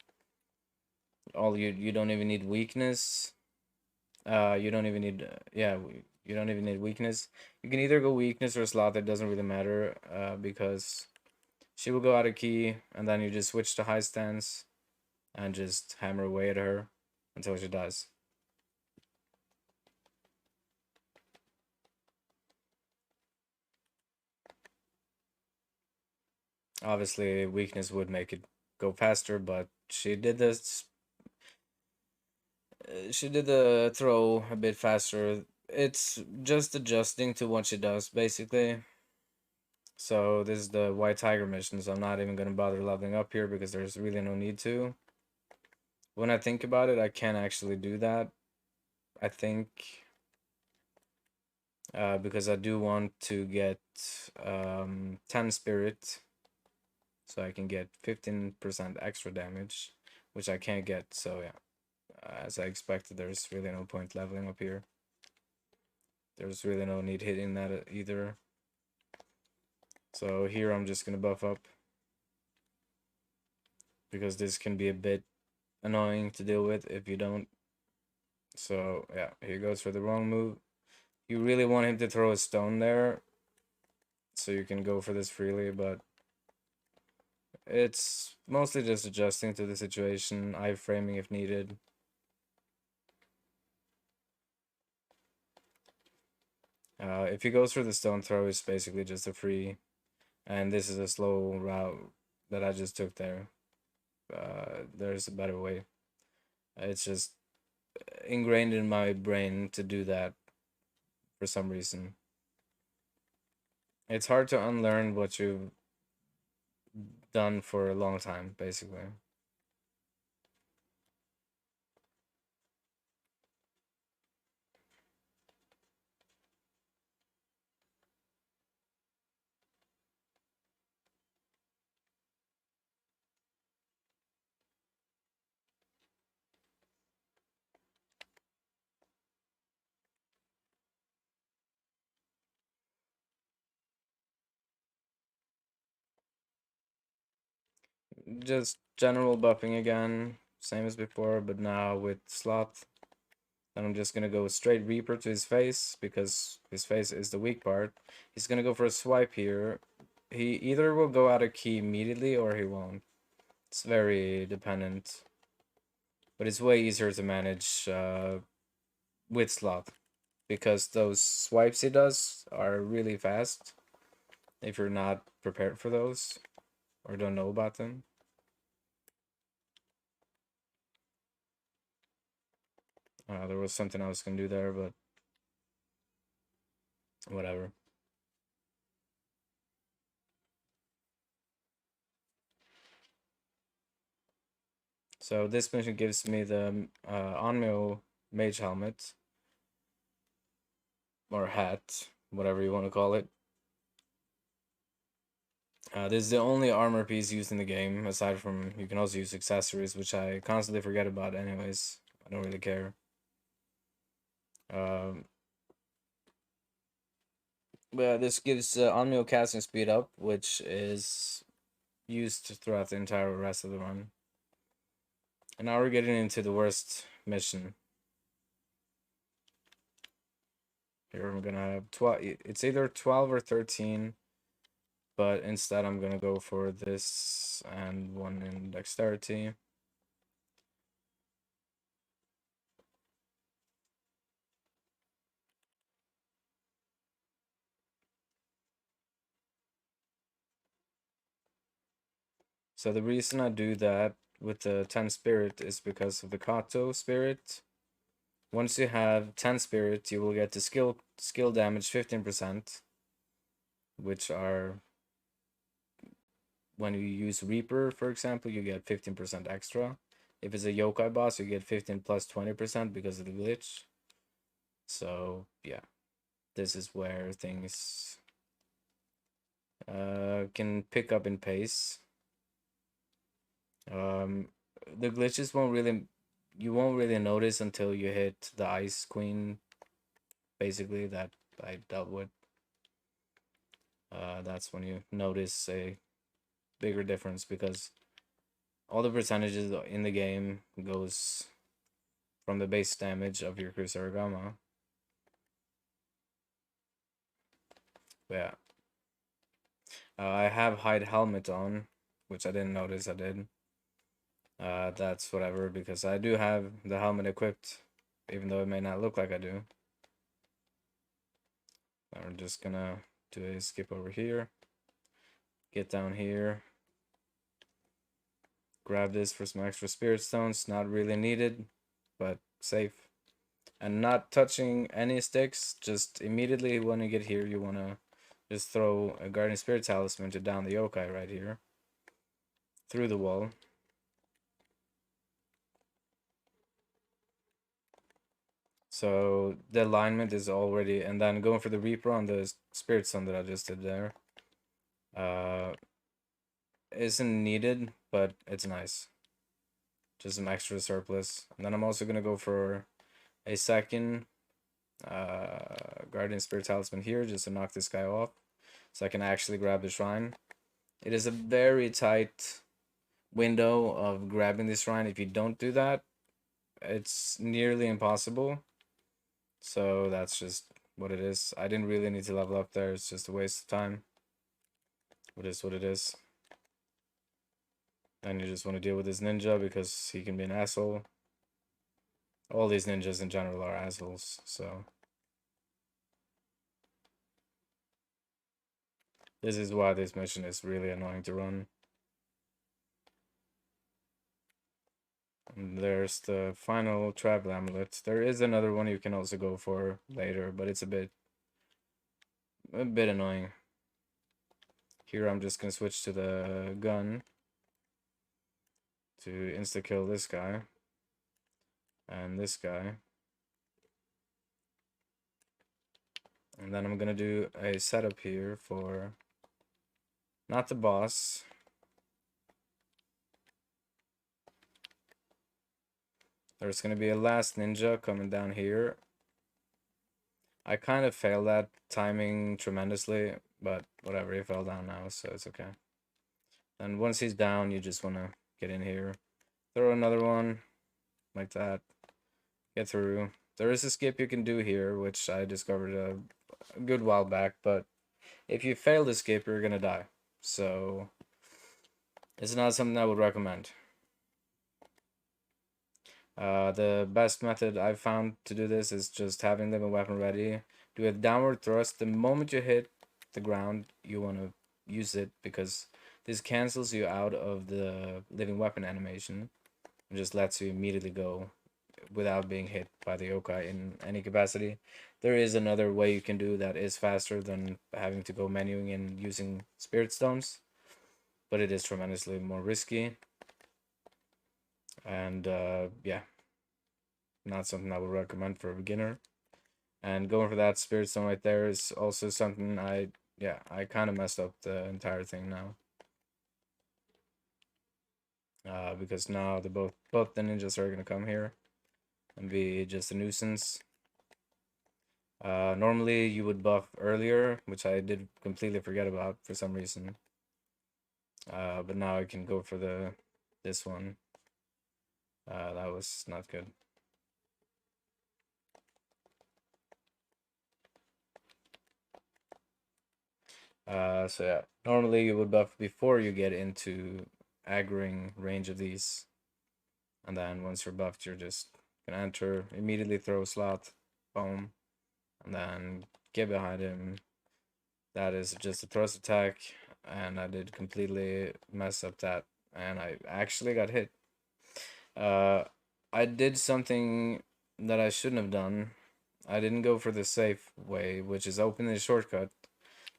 You don't even need weakness. You don't even need you don't even need weakness. You can either go weakness or slot. It doesn't really matter. Because she will go out of key, and then you just switch to high stance and just hammer away at her until she dies. Obviously, weakness would make it go faster, but she did this. She did the throw a bit faster. It's just adjusting to what she does, basically. So this is the White Tiger mission, so I'm not even going to bother leveling up here because there's really no need to. When I think about it, I can actually do that. I think because I do want to get 10 spirit, so I can get 15% extra damage, which I can't get. So yeah, as I expected, there's really no point leveling up here. There's really no need hitting that either. So here I'm just gonna buff up because this can be a bit annoying to deal with if you don't. So yeah, here goes for the wrong move. You really want him to throw a stone there, so you can go for this freely, but it's mostly just adjusting to the situation, iframing if needed. If he goes for the stone throw, it's basically just a free, and this is a slow route that I just took there. There's a better way. It's just ingrained in my brain to do that for some reason. It's hard to unlearn what you've done for a long time, basically. just general buffing again, same as before, but now with Sloth. Then I'm just gonna go straight Reaper to his face because his face is the weak part. He's gonna go for a swipe here. He either will go out of key immediately or he won't. It's very dependent, but it's way easier to manage with Sloth because those swipes he does are really fast if you're not prepared for those or don't know about them. There was something I was gonna do there, but whatever. So this mission gives me the Onmyo Mage Helmet or hat, whatever you want to call it. This is the only armor piece used in the game, aside from you can also use accessories, which I constantly forget about anyways. I don't really care. Um, but this gives Onmyo casting speed up, which is used throughout the entire rest of the run. And now we're getting into the worst mission. Here I'm gonna have 12. It's either 12 or 13, but instead I'm gonna go for this and one in dexterity. So the reason I do that with the 10 spirit is because of the Kato spirit. Once you have 10 spirit, you will get the skill damage 15%, which are when you use Reaper, for example, you get 15% extra. If it's a yokai boss, you get 15 plus 20% because of the glitch. So yeah, this is where things can pick up in pace. Um, the glitches won't really, you won't really notice until you hit the Ice Queen, basically, that I dealt with. That's when you notice a bigger difference because all the percentages in the game goes from the base damage of your Kusarigama. Yeah. I have hide helmet on, which I didn't notice I did. That's whatever because I do have the helmet equipped, even though it may not look like I do. I'm just gonna do a skip over here, get down here, grab this for some extra spirit stones. Not really needed, but safe. And not touching any sticks. Just immediately when you get here, you wanna just throw a guardian spirit talisman to down the yokai right here through the wall. So the alignment is already, and then going for the Reaper on the Spirit Stone that I just did there. Isn't needed, but it's nice. Just some extra surplus. And then I'm also gonna go for a second Guardian Spirit Talisman here, just to knock this guy off. So I can actually grab the shrine. It is a very tight window of grabbing this shrine. If you don't do that, it's nearly impossible. So that's just what it is. I didn't really need to level up there. It's just a waste of time. It is what it is. And you just want to deal with this ninja because he can be an asshole. All these ninjas in general are assholes, so this is why this mission is really annoying to run. And there's the final travel amulet. There is another one you can also go for later, but it's a bit annoying. Here I'm just gonna switch to the gun to insta kill this guy and this guy. And then I'm gonna do a setup here for not the boss. There's gonna be a last ninja coming down here. I kind of failed that timing tremendously, but whatever, he fell down now, so it's okay. And once he's down, you just want to get in here, throw another one like that, get through. There is a skip you can do here, which I discovered a good while back, but if you fail the skip, you're gonna die. So it's not something I would recommend. The best method I've found to do this is just having the weapon ready. Do a downward thrust. The moment you hit the ground, you want to use it because this cancels you out of the living weapon animation and just lets you immediately go without being hit by the yokai in any capacity. There is another way you can do that is faster than having to go menuing and using spirit stones, but it is tremendously more risky. And yeah, not something I would recommend for a beginner. And going for that spirit stone right there is also something I kind of messed up the entire thing now. Because now both the ninjas are gonna come here and be just a nuisance. Normally you would buff earlier, which I did completely forget about for some reason. But now I can go for this one. That was not good. So yeah, normally you would buff before you get into aggroing range of these, and then once you're buffed, you're just gonna enter, immediately throw a slot, boom, and then get behind him. That is just a thrust attack, and I did completely mess up that, and I actually got hit. Uh, I did something that I shouldn't have done. I didn't go for the safe way, which is open the shortcut.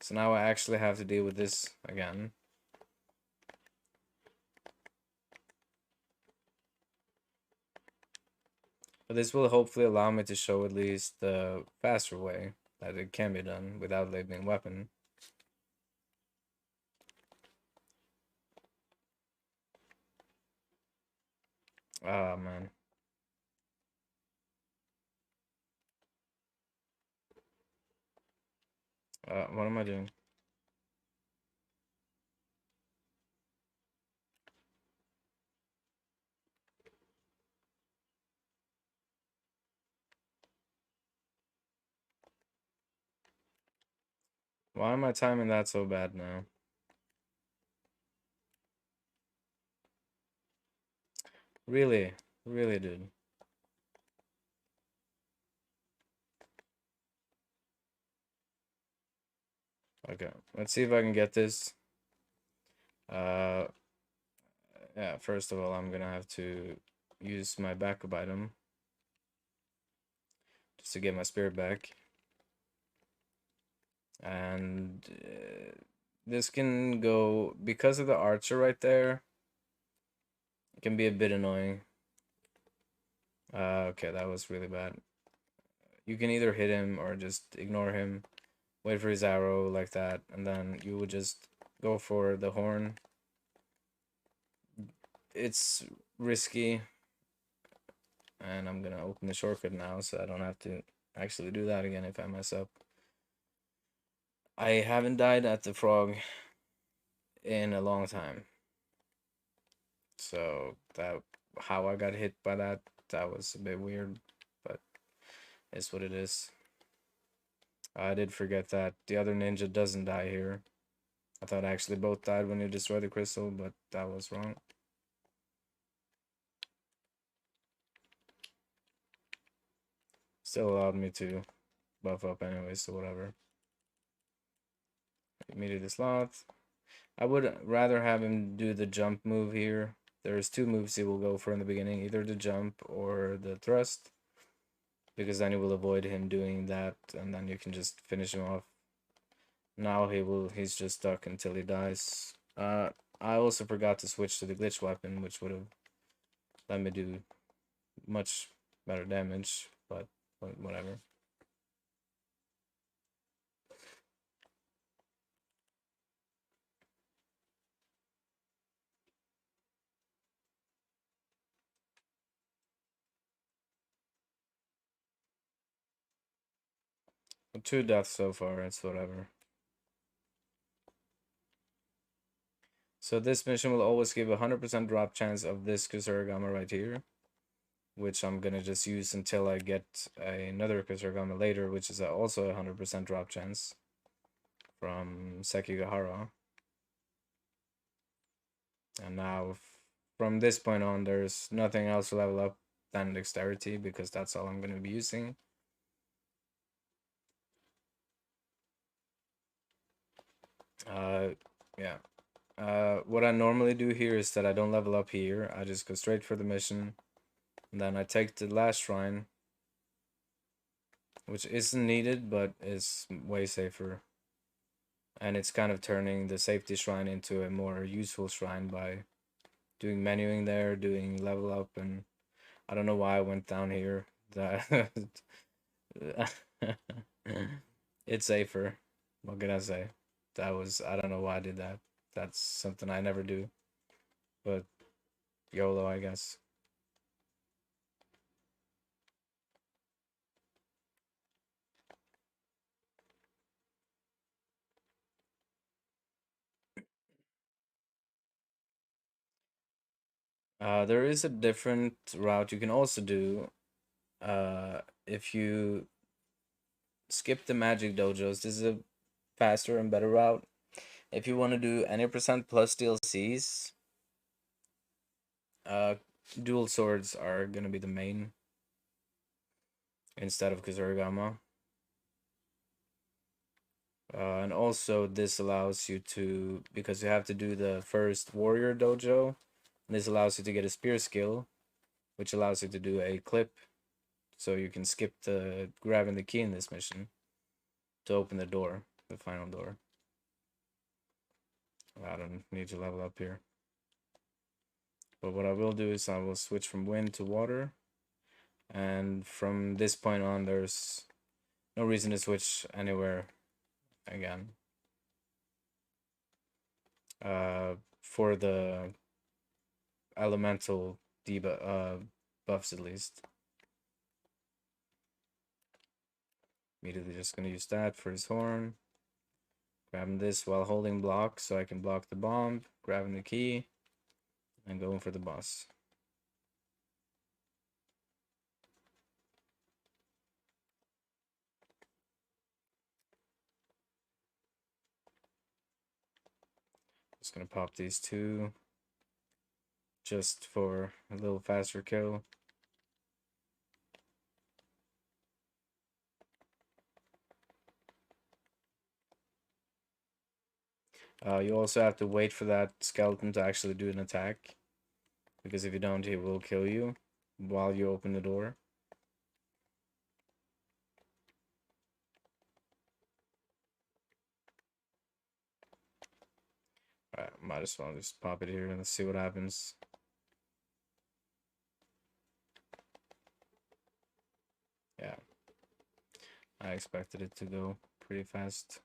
So now I actually have to deal with this again. But this will hopefully allow me to show at least the faster way that it can be done without labeling weapon. Ah, man. What am I doing? Why am I timing that so bad now? Really? Really, dude. Okay, let's see if I can get this. Uh, yeah, first of all, I'm gonna have to use my backup item just to get my spirit back. And this can go, because of the archer right there, it can be a bit annoying. Okay, that was really bad. You can either hit him or just ignore him, wait for his arrow like that, and then you would just go for the horn. It's risky, and I'm gonna open the shortcut now so I don't have to actually do that again if I mess up. I haven't died at the frog in a long time. So that how I got hit by that was a bit weird, but it's what it is. I did forget that the other ninja doesn't die here. I thought actually both died when you destroyed the crystal, but that was wrong. Still allowed me to buff up anyway, so whatever. Immediately slot. I would rather have him do the jump move here. There's two moves he will go for in the beginning, either the jump or the thrust, because then you will avoid him doing that, and then you can just finish him off. Now he's just stuck until he dies. I also forgot to switch to the glitch weapon, which would have let me do much better damage, but whatever. Two deaths so far, it's whatever. So this mission will always give a 100% drop chance of this Kusarigama right here, which I'm gonna just use until I get another Kusarigama later, which is also a 100% drop chance from Sekigahara. And now from this point on, there's nothing else to level up than dexterity, because that's all I'm gonna be using. Yeah. What I normally do here is that I don't level up here. I just go straight for the mission. And then I take the last shrine, which isn't needed, but is way safer. And it's kind of turning the safety shrine into a more useful shrine by doing menuing there, doing level up, and I don't know why I went down here. That it's safer. What can I say? I don't know why I did that. That's something I never do. But YOLO, I guess. There is a different route you can also do. If you skip the magic dojos, this is a faster and better route. If you want to do any percent plus DLCs, uh, dual swords are gonna be the main instead of Kusarigama. And also this allows you to, because you have to do the first warrior dojo, this allows you to get a spear skill, which allows you to do a clip, so you can skip the grabbing the key in this mission to open the door, the final door. I don't need to level up here. But what I will do is I will switch from wind to water, and from this point on there's no reason to switch anywhere again. For the elemental debuff buffs at least. Immediately just gonna use that for his horn. Grabbing this while holding block so I can block the bomb, grabbing the key, and going for the boss. Just gonna pop these two just for a little faster kill. You also have to wait for that skeleton to actually do an attack, because if you don't, he will kill you while you open the door. Alright, might as well just pop it here and see what happens. Yeah, I expected it to go pretty fast.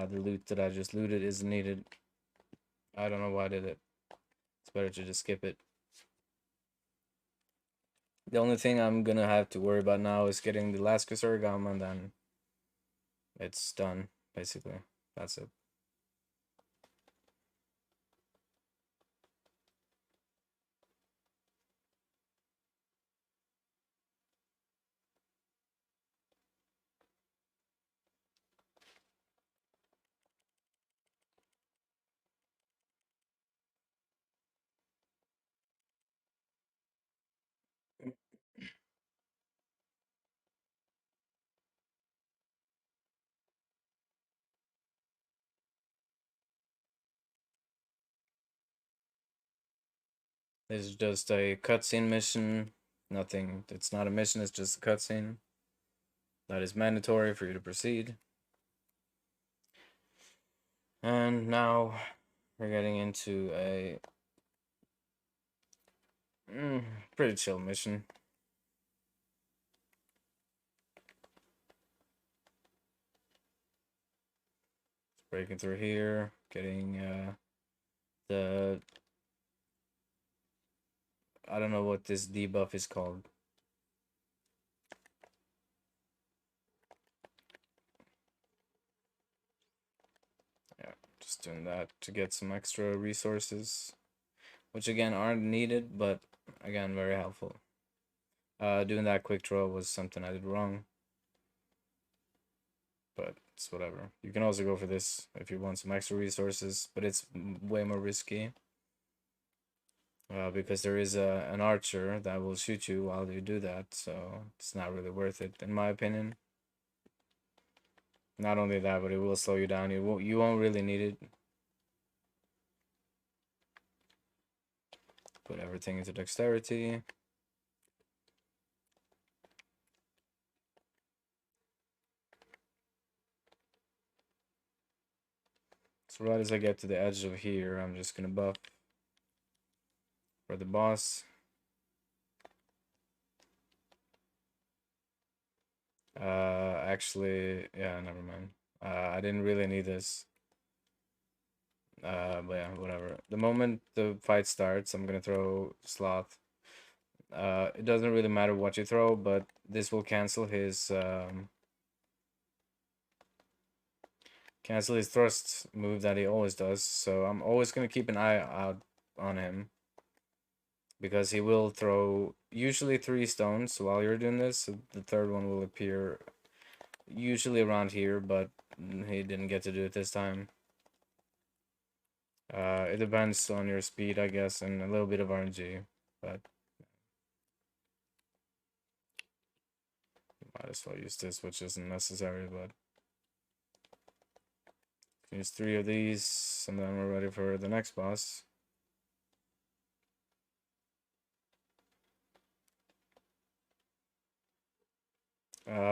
The loot that I just looted isn't needed. I don't know why I did it. It's better to just skip it. The only thing I'm gonna have to worry about now is getting the last Kusarigama, and then it's done, basically. That's it. This is just a cutscene mission. Nothing. It's not a mission, it's just a cutscene. That is mandatory for you to proceed. And now we're getting into a pretty chill mission. Breaking through here, getting the, I don't know what this debuff is called. Yeah, Just doing that to get some extra resources, which again aren't needed, but again very helpful. Doing that quick draw was something I did wrong, but it's whatever. You can also go for this if you want some extra resources, but it's way more risky. Because there is an archer that will shoot you while you do that, so it's not really worth it, in my opinion. Not only that, but it will slow you down. You won't really need it. Put everything into dexterity. So right as I get to the edge of here, I'm just gonna buff for the boss. Actually, yeah, never mind. I didn't really need this. But yeah, whatever. The moment the fight starts, I'm gonna throw Sloth. It doesn't really matter what you throw, but this will cancel his thrust move that he always does. So I'm always gonna keep an eye out on him, because he will throw usually 3 stones while you're doing this. So the third one will appear usually around here, but he didn't get to do it this time. It depends on your speed, I guess, and a little bit of RNG, but might as well use this, which isn't necessary, but use 3 of these, and then we're ready for the next boss.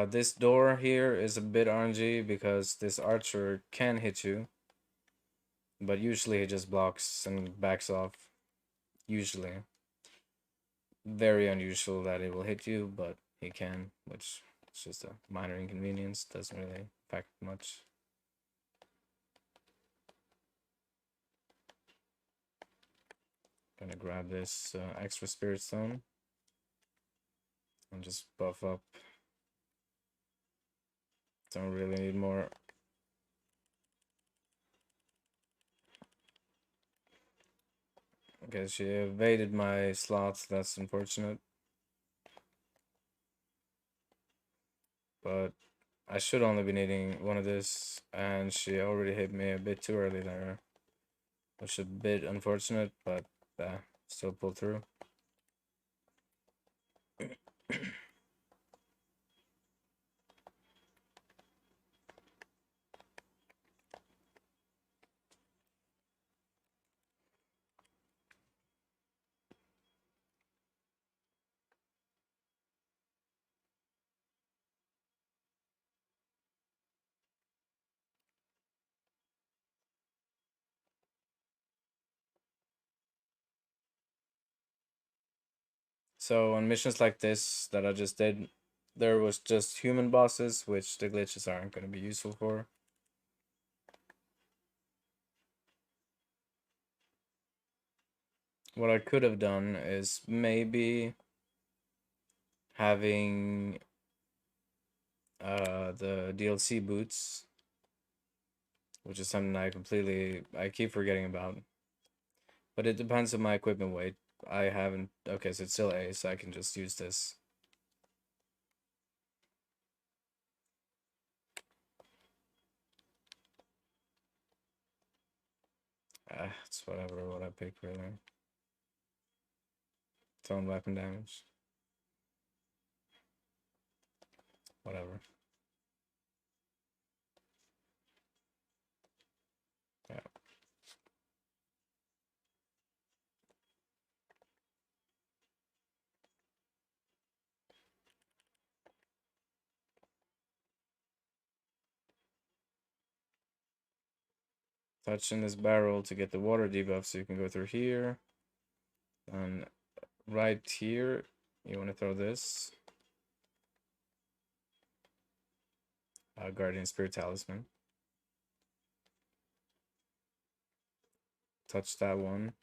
This door here is a bit RNG because this archer can hit you, but usually he just blocks and backs off. Usually. Very unusual that it will hit you, but he can, which is just a minor inconvenience, doesn't really affect much. Gonna grab this extra spirit stone and just buff up. Don't really need more. Okay, she evaded my slots, that's unfortunate. But I should only be needing one of this, and she already hit me a bit too early there. Which is a bit unfortunate, but still pulled through. So on missions like this that I just did, there was just human bosses, which the glitches aren't going to be useful for. What I could have done is maybe having the DLC boots, which is something I keep forgetting about. But it depends on my equipment weight. I haven't, okay, so it's still A, so I can just use this. It's whatever what I pick really. Thrown weapon damage. Whatever. Yeah. Touching this barrel to get the water debuff, so you can go through here. And right here, you want to throw this. Guardian Spirit Talisman. Touch that one.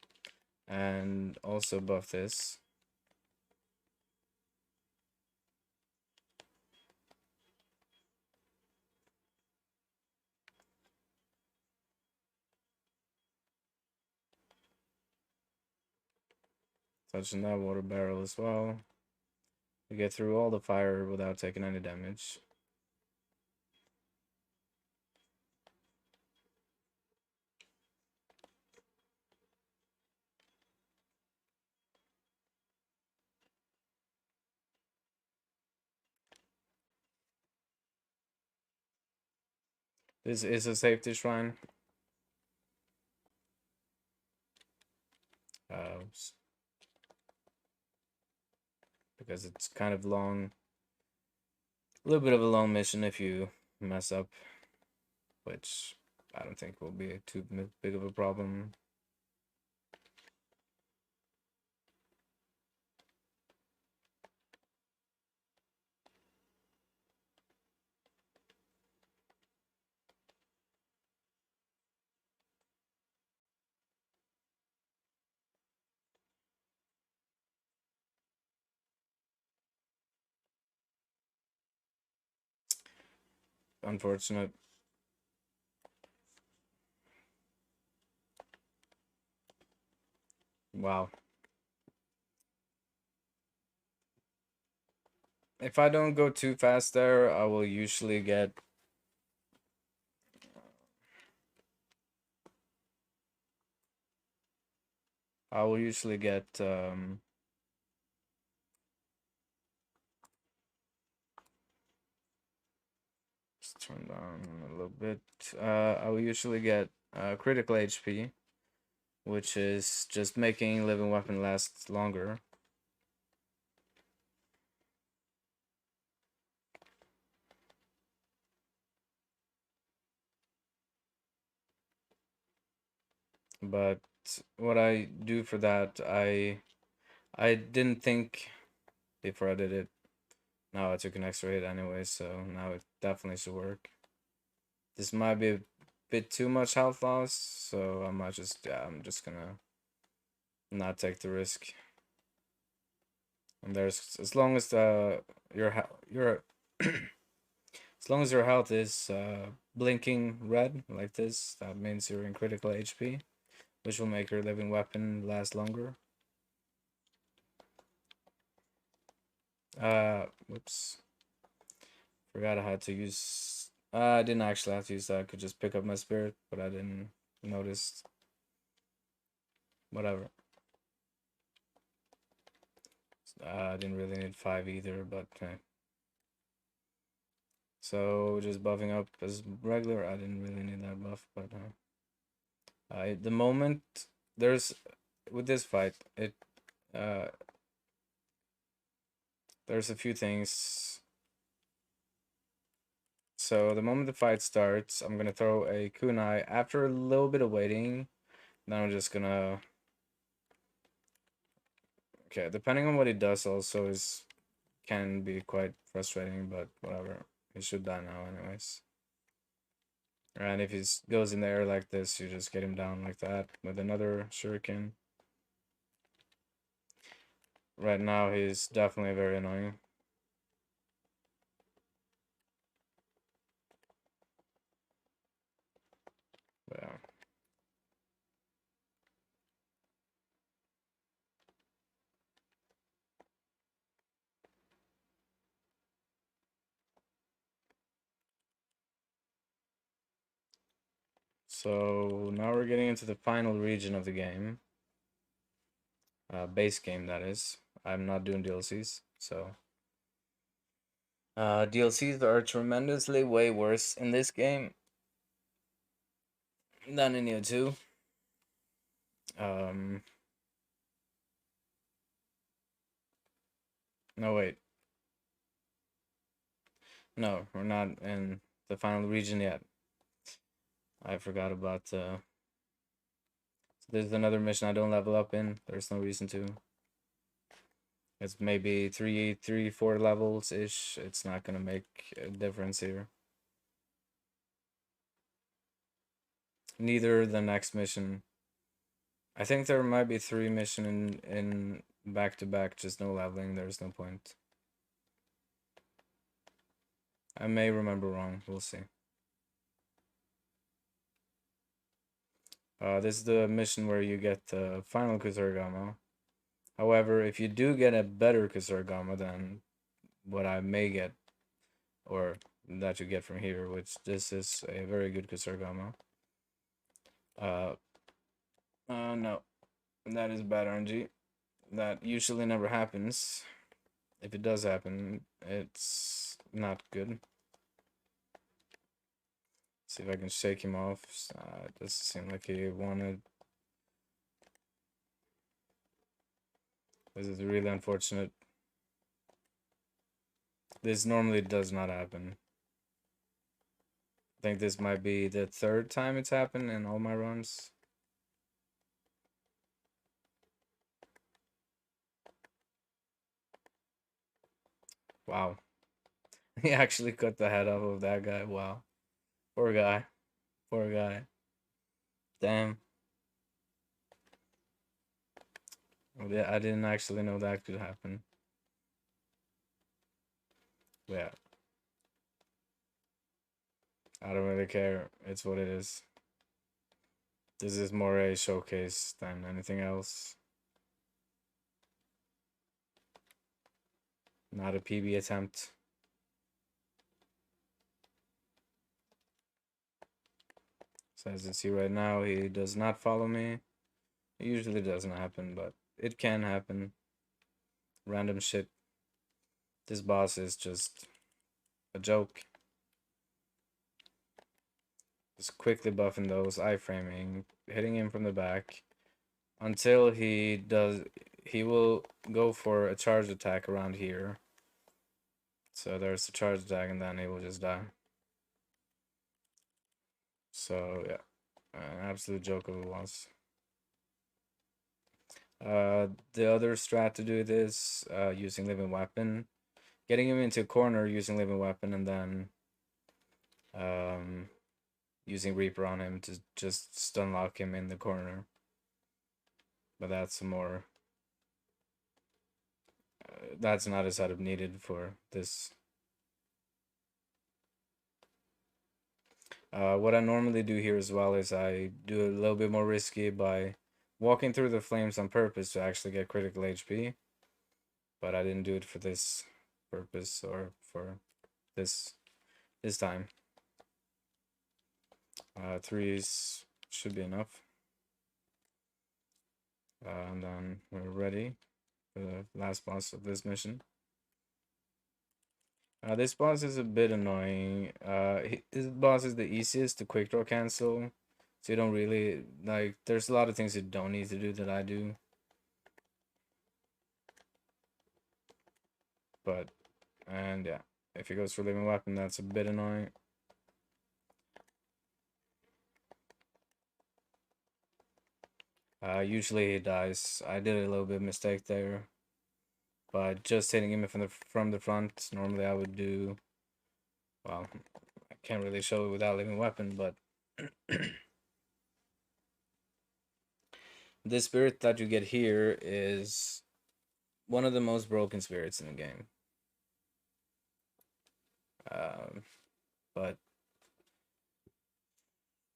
And also buff this. Touching that water barrel as well. We get through all the fire without taking any damage. This is a safety shrine. Uh, because it's kind of long. A little bit of a long mission if you mess up, which I don't think will be too big of a problem. Unfortunate. Wow. If I don't go too fast there, I will usually get let's turn down a little bit. I will usually get critical HP, which is just making living weapon last longer. But what I do for that, I didn't think before I did it. Now I took an extra hit anyway, so now it definitely should work. This might be a bit too much health loss, so I might just, yeah, I'm just gonna not take the risk. And there's, as long as your as long as your health is blinking red like this, that means you're in critical HP, which will make your living weapon last longer. Whoops. Forgot I had to use. I didn't actually have to use that. I could just pick up my spirit, but I didn't notice. Whatever. I didn't really need 5 either, but so just buffing up as regular. I didn't really need that buff, but at the moment there's with this fight, uh there's a few things. So the moment the fight starts, I'm gonna throw a kunai. After a little bit of waiting, then I'm just gonna. Okay, depending on what he does, also is can be quite frustrating, but whatever. He should die now, anyways. And if he goes in the air like this, you just get him down like that with another shuriken. Right now, he's definitely very annoying. Yeah. So now we're getting into the final region of the game. Base game, that is. I'm not doing DLCs, so. DLCs are tremendously way worse in this game than in Nioh 2. Um, no, wait. No, we're not in the final region yet. I forgot about there's another mission I don't level up in. There's no reason to. It's maybe 4 levels ish. It's not gonna make a difference here. Neither the next mission. I think there might be 3 mission in back to back, just no leveling. There's no point. I may remember wrong. We'll see. This is the mission where you get the final Kusarigama. However, if you do get a better Kusarigama than what I may get, or that you get from here, which this is a very good Kusarigama. Uh, no, that is bad RNG. That usually never happens. If it does happen, it's not good. See if I can shake him off. It doesn't seem like he wanted. This is really unfortunate. This normally does not happen. I think this might be the third time it's happened in all my runs. Wow. He actually cut the head off of that guy. Wow. Poor guy. Poor guy. Damn. Yeah, I didn't actually know that could happen. Yeah. I don't really care. It's what it is. This is more a showcase than anything else. Not a PB attempt. So as you see right now, he does not follow me. It usually doesn't happen, but it can happen. Random shit. This boss is just a joke. Just quickly buffing those, iframing, hitting him from the back until he will go for a charge attack around here. So there's the charge attack and then he will just die. So yeah, an absolute joke of a boss. The other strat to do this, using living weapon, getting him into a corner using living weapon, and then using Reaper on him to just stun lock him in the corner. But that's more. That's not a setup needed for this. What I normally do here as well is I do a little bit more risky by walking through the flames on purpose to actually get critical HP. But I didn't do it for this purpose or for this time. Threes should be enough. And then we're ready for the last boss of this mission. This boss is a bit annoying. This boss is the easiest to quick draw cancel. So you don't really, like, there's a lot of things you don't need to do that I do. But, and yeah, if he goes for living weapon, that's a bit annoying. Usually he dies. I did a little bit of mistake there. But just hitting him from the front, normally I would do, well, I can't really show it without living weapon, but this spirit that you get here is one of the most broken spirits in the game. But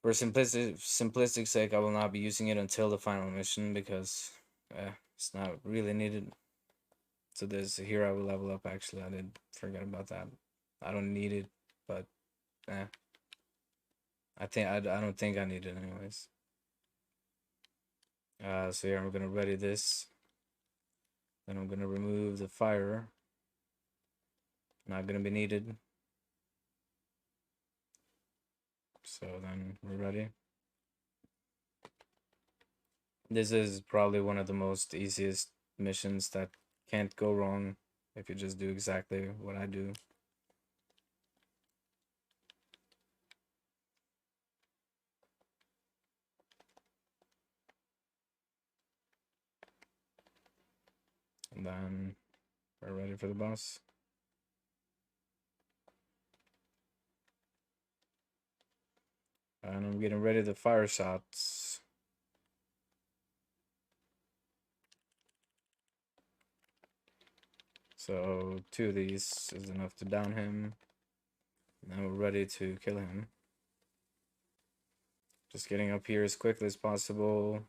for simplistic sake, I will not be using it until the final mission because it's not really needed. So this here I will level up. Actually, I did forget about that. I don't need it, but I don't think I need it anyways. So here I'm gonna ready this. Then I'm gonna remove the fire. Not gonna be needed. So then we're ready. This is probably one of the most easiest missions that can't go wrong if you just do exactly what I do. And then we're ready for the boss. And I'm getting ready the fire shots. So 2 of these is enough to down him. Now we're ready to kill him. Just getting up here as quickly as possible.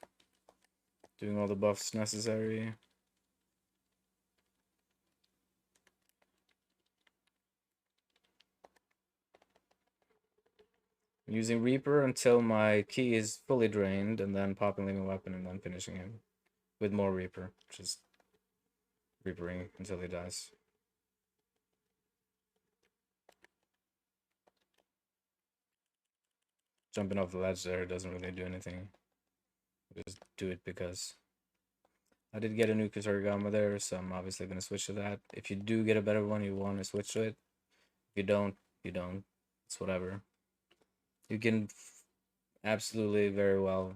Doing all the buffs necessary. using Reaper until my key is fully drained, and then popping Living Weapon, and then finishing him with more Reaper. Just Reapering until he dies. Jumping off the ledge there doesn't really do anything. Just do it because I did get a new Kusarigama there, so I'm obviously going to switch to that. If you do get a better one, you want to switch to it. If you don't, you don't. It's whatever. You can absolutely very well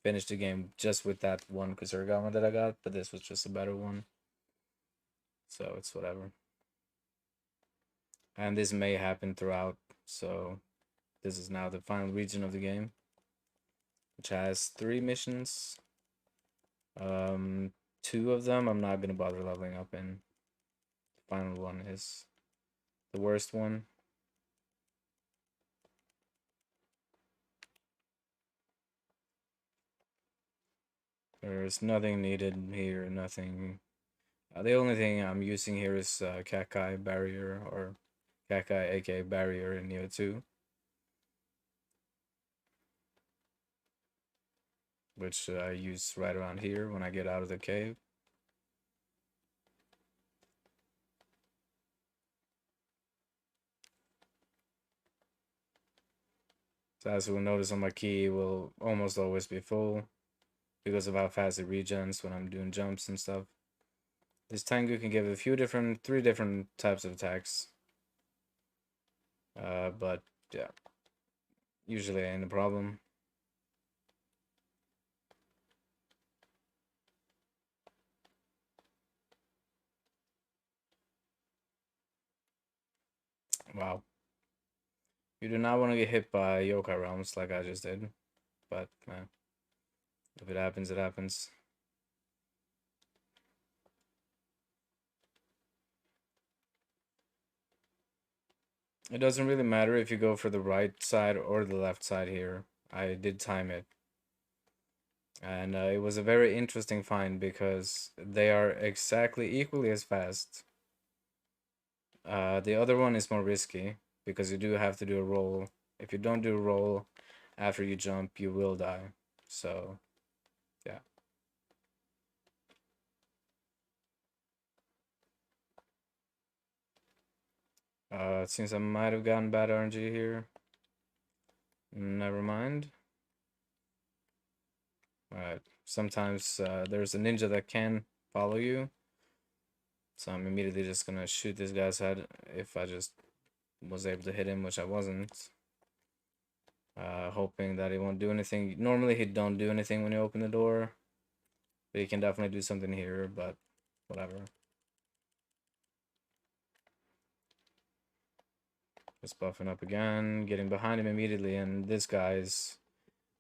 finish the game just with that one Kusarigama that I got, but this was just a better one. So it's whatever. And this may happen throughout, so this is now the final region of the game, which has 3 missions. 2 of them I'm not gonna bother leveling up in. The final one is the worst one. There's nothing needed here, nothing. The only thing I'm using here is Kakai Barrier, or Kakai aka Barrier in Nioh 2. Which I use right around here when I get out of the cave. So as you'll notice on my key, it will almost always be full because of how fast it regens when I'm doing jumps and stuff. This Tengu can give 3 different types of attacks. But yeah, usually ain't a problem. Wow. You do not want to get hit by yokai realms like I just did. But if it happens, it happens. It doesn't really matter if you go for the right side or the left side here. I did time it. And it was a very interesting find because they are exactly equally as fast. The other one is more risky because you do have to do a roll. If you don't do a roll after you jump, you will die. So, yeah. It seems I might have gotten bad RNG here. Never mind. Alright. Sometimes there's a ninja that can follow you. So I'm immediately just gonna shoot this guy's head if I just was able to hit him, which I wasn't. Hoping that he won't do anything. Normally he don't do anything when you open the door. But he can definitely do something here, but whatever. Just buffing up again, getting behind him immediately, and this guy's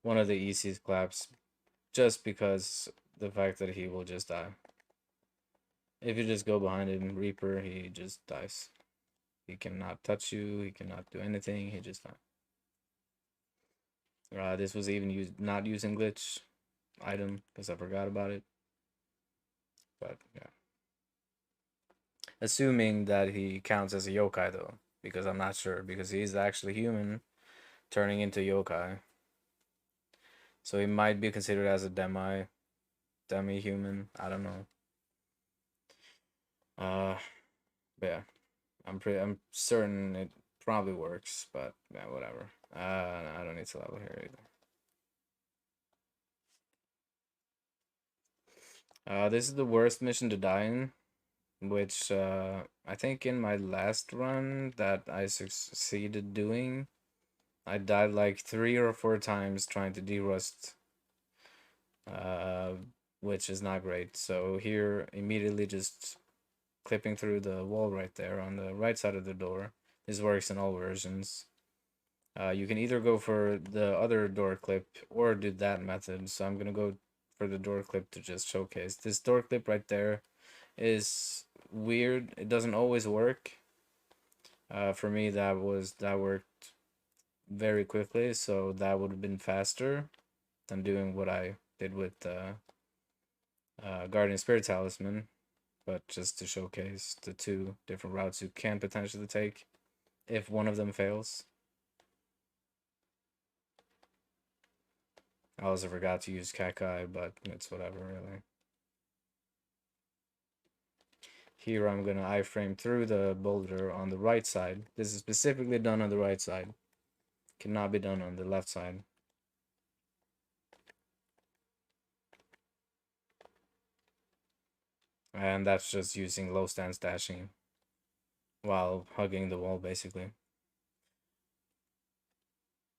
one of the easiest claps just because the fact that he will just die. If you just go behind him, Reaper, he just dies. He cannot touch you, he cannot do anything, he just dies. This was even not using glitch item because I forgot about it. But yeah. Assuming that he counts as a yokai though, because I'm not sure, because he's actually human turning into yokai. So he might be considered as a demi-human. I don't know. But yeah, I'm certain it probably works, but yeah, whatever. I don't need to level here either. This is the worst mission to die in, which I think in my last run that I succeeded doing, I died like 3 or 4 times trying to derust, which is not great. So here, immediately just clipping through the wall right there on the right side of the door. This works in all versions. You can either go for the other door clip or do that method. So I'm gonna go for the door clip to just showcase. This door clip right there is weird. It doesn't always work. For me, that worked very quickly, so that would have been faster than doing what I did with Guardian Spirit Talisman. But just to showcase the 2 different routes you can potentially take if one of them fails. I also forgot to use Kakai, but it's whatever, really. Here I'm gonna iframe through the boulder on the right side. This is specifically done on the right side. Cannot be done on the left side. And that's just using low stance dashing while hugging the wall, basically.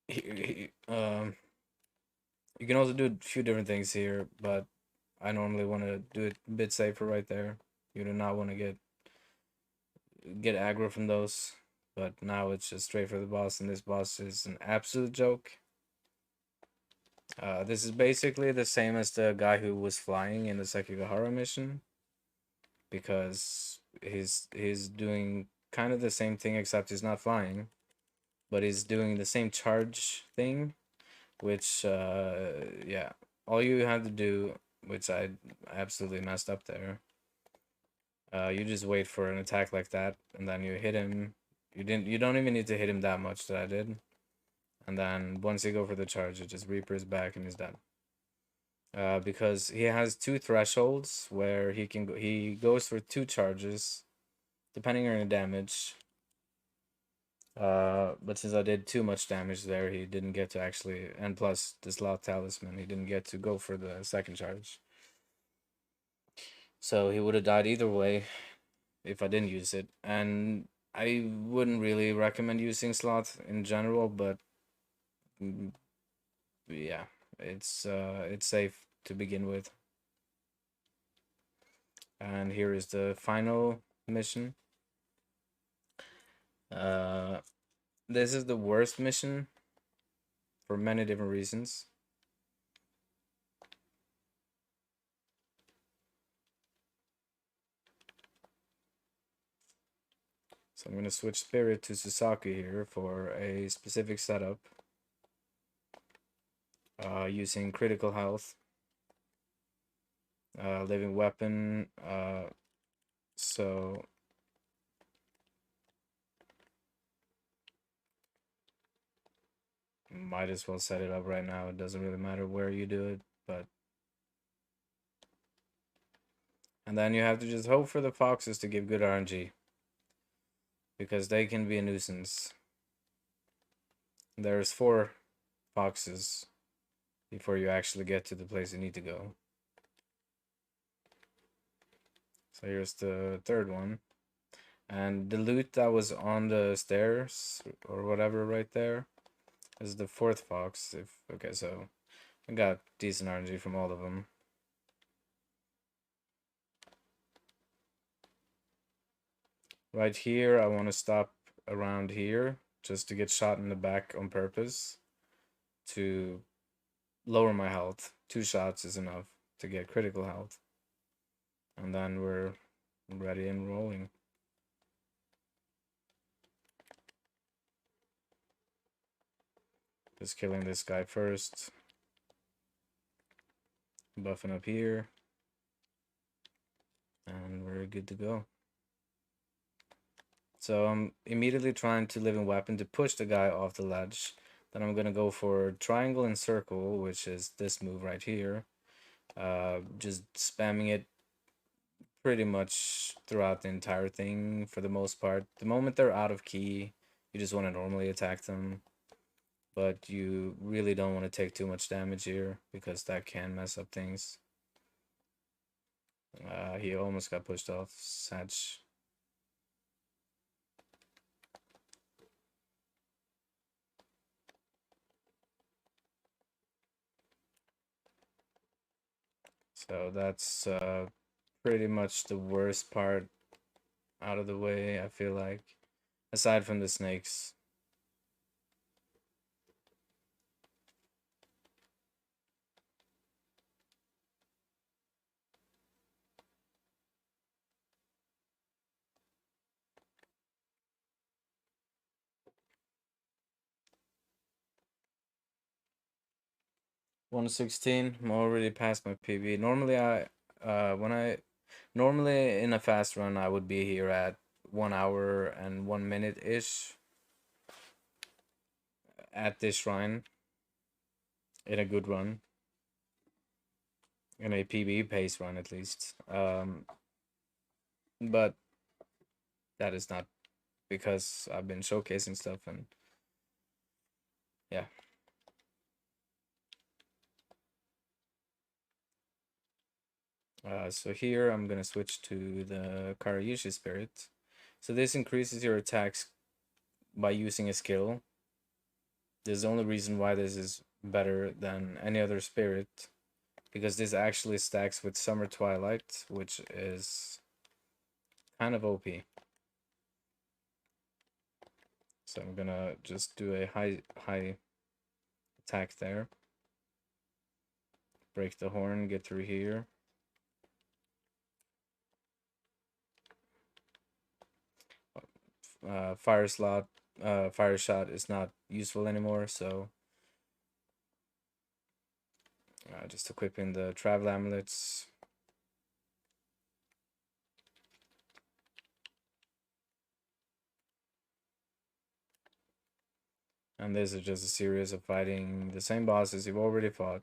You can also do a few different things here, but I normally want to do it a bit safer right there. You do not want to get aggro from those. But now it's just straight for the boss, and this boss is an absolute joke. This is basically the same as the guy who was flying in the Sekigahara mission, because he's doing kind of the same thing, except he's not flying, but he's doing the same charge thing, which yeah, all you have to do, which I absolutely messed up there. You just wait for an attack like that, and then you hit him. You don't even need to hit him that much that I did. And then once you go for the charge, it just Reapers back and he's dead. Because he has two thresholds where he goes for two charges, depending on your damage. But since I did too much damage there, he didn't get to actually, and plus this Loud Talisman, he didn't get to go for the second charge. So he would have died either way if I didn't use it. And I wouldn't really recommend using Sloth in general, but mm, yeah, it's safe to begin with. And here is the final mission. Uh, this is the worst mission for many different reasons. So I'm going to switch Spirit to Susaku here for a specific setup. Using critical health. Living weapon. So might as well set it up right now. It doesn't really matter where you do it, but and then you have to just hope for the foxes to give good RNG, because they can be a nuisance. There's 4 foxes before you actually get to the place you need to go. So here's the third one. And the loot that was on the stairs or whatever right there is the 4th fox. Okay, so I got decent RNG from all of them. Right here, I want to stop around here just to get shot in the back on purpose to lower my health. 2 shots is enough to get critical health. And then we're ready and rolling. Just killing this guy first. Buffing up here. And we're good to go. So I'm immediately trying to live in weapon to push the guy off the ledge. Then I'm gonna go for triangle and circle, which is this move right here. Just spamming it pretty much throughout the entire thing for the most part. The moment they're out of key, you just want to normally attack them. But you really don't want to take too much damage here, because that can mess up things. He almost got pushed off. Satch. So that's pretty much the worst part out of the way, I feel like. Aside from the snakes. 116. I'm already past my PB. Normally normally in a fast run I would be here at 1 hour and 1 minute ish at this shrine in a good run. in a PB pace run at least. But that is not because I've been showcasing stuff and yeah. So here I'm gonna switch to the Karayushi Spirit. So this increases your attacks by using a skill. There's the only reason why this is better than any other spirit because this actually stacks with Summer Twilight, which is kind of OP. So I'm gonna just do a high attack there. Break the horn, get through here. Fire slot, fire shot is not useful anymore, so just equipping the travel amulets. And this is just a series of fighting the same bosses you've already fought.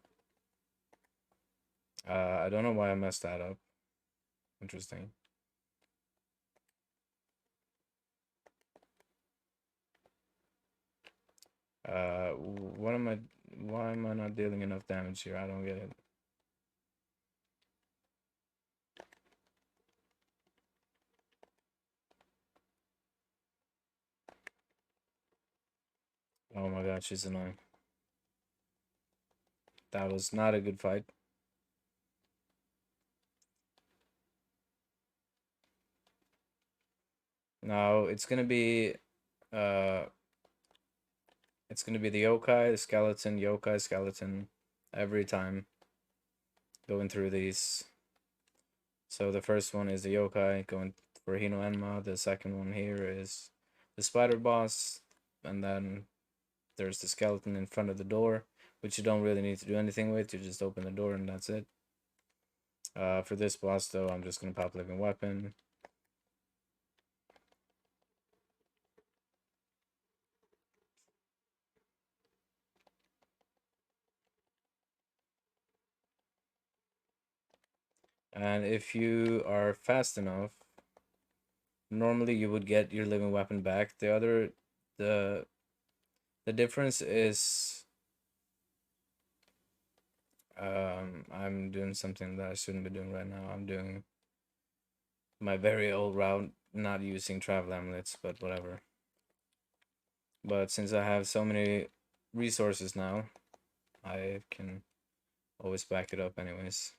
I don't know why I messed that up. Interesting. What am I? Why am I not dealing enough damage here? I don't get it. Oh my god, she's annoying. That was not a good fight. Now uh it's gonna be the yokai, skeleton every time going through these. So the first one is the yokai going for Hino Enma, the second one here is the spider boss, and then there's the skeleton in front of the door, which you don't really need to do anything with, you just open the door and that's it. For this boss though, I'm just gonna pop living weapon. And if you are fast enough, normally you would get your living weapon back. The the difference is I'm doing something that I shouldn't be doing right now. I'm doing my very old route, not using travel amulets, but whatever. But since I have so many resources now, I can always back it up anyways.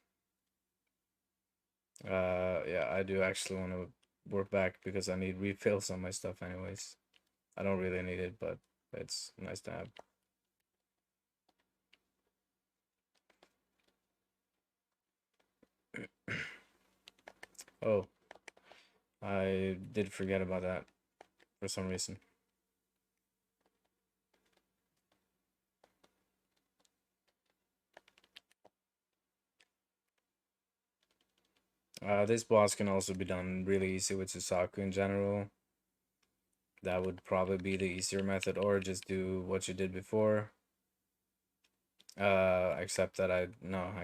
Yeah, I do actually want to work back because I need refills on my stuff anyways. I don't really need it, but it's nice to have. Oh, I did forget about that for some reason. This boss can also be done really easy with Susaku in general. That would probably be the easier method, or just do what you did before. Except that I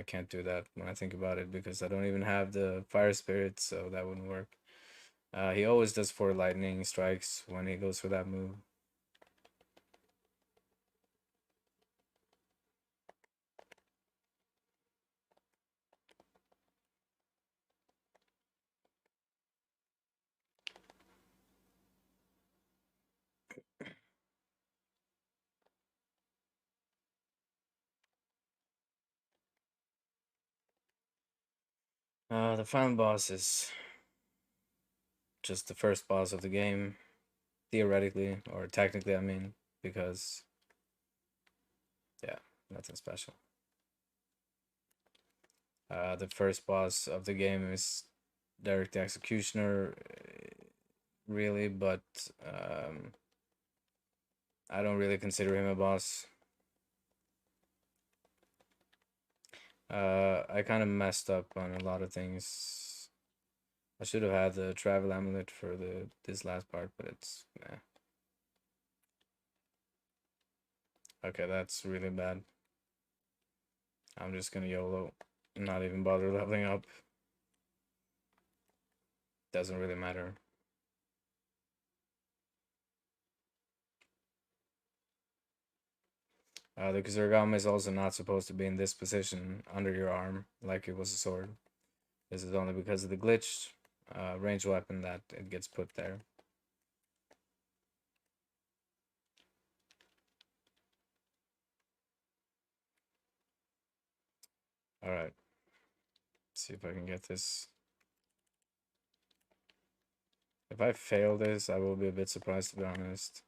can't do that when I think about it because I don't even have the fire spirit, so that wouldn't work. He always does 4 lightning strikes when he goes for that move. The final boss is just the first boss of the game, theoretically, or technically, I mean, because, yeah, nothing special. The first boss of the game is Derek the Executioner, really, but I don't really consider him a boss. I kind of messed up on a lot of things. I should have had the travel amulet for this last part, but it's okay. That's really bad. I'm just gonna YOLO. Not even bother leveling up. Doesn't really matter. The Kazurigama is also not supposed to be in this position under your arm like it was a sword. This is only because of the glitched ranged weapon that it gets put there. Alright. See if I can get this. If I fail this, I will be a bit surprised, to be honest.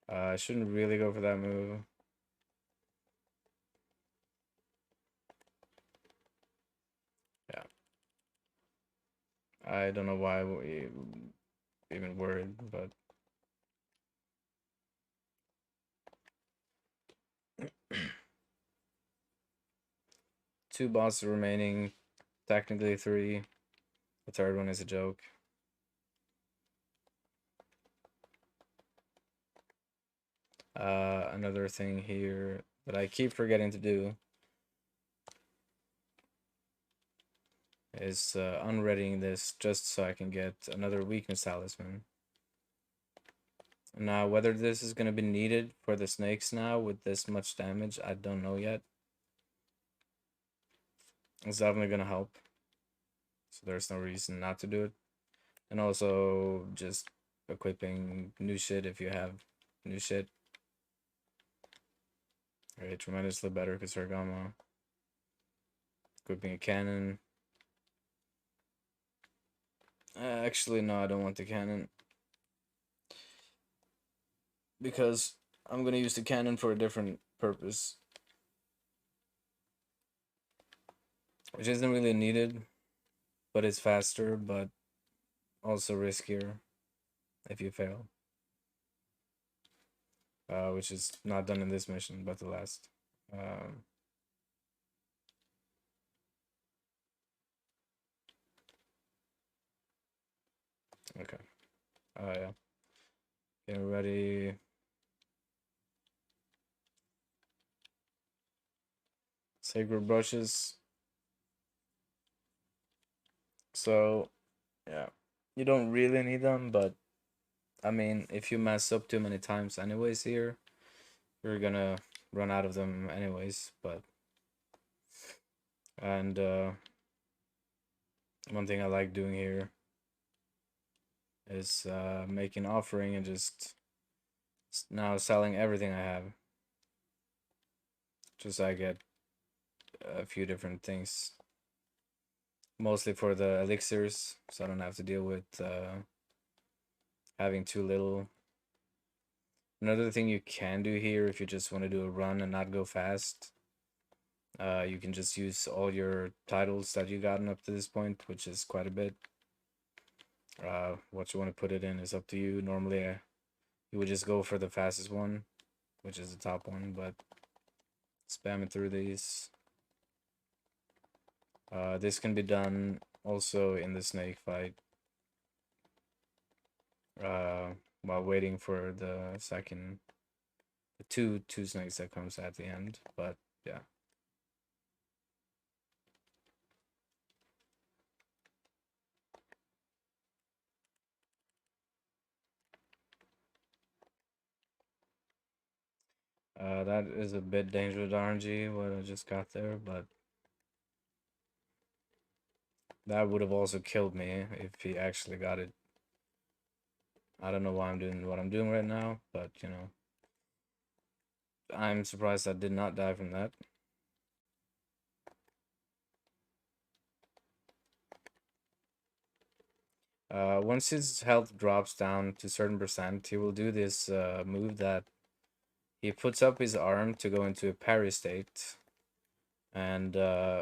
I shouldn't really go for that move. Yeah. I don't know why we even worried, but two bosses remaining, technically three. The third one is a joke. Another thing here that I keep forgetting to do is unreadying this just so I can get another weakness talisman. Now, whether this is going to be needed for the snakes now with this much damage, I don't know yet. It's definitely going to help. So there's no reason not to do it. And also just equipping new shit if you have new shit. Alright, tremendously better because Sargama. Equipping a cannon. Actually, no, I don't want the cannon. Because I'm going to use the cannon for a different purpose. Which isn't really needed, but it's faster, but also riskier if you fail. Which is not done in this mission, but the last. Okay. Yeah. Get ready. Sacred brushes. So, yeah. You don't really need them, but I mean, if you mess up too many times anyways here, you're gonna run out of them anyways, but and one thing I like doing here is making offering and just now selling everything I have. Just so I get a few different things. Mostly for the elixirs, so I don't have to deal with having too little. Another thing you can do here if you just want to do a run and not go fast, you can just use all your titles that you've gotten up to this point, which is quite a bit. What you want to put it in is up to you. Normally, you would just go for the fastest one, which is the top one, but spam it through these. This can be done also in the snake fight. While waiting for the second, the two snakes that comes at the end, but yeah. That is a bit dangerous RNG, what I just got there, but that would have also killed me if he actually got it. I don't know why I'm doing what I'm doing right now, but you know. I'm surprised I did not die from that. Once his health drops down to a certain percent, he will do this move that he puts up his arm to go into a parry state. And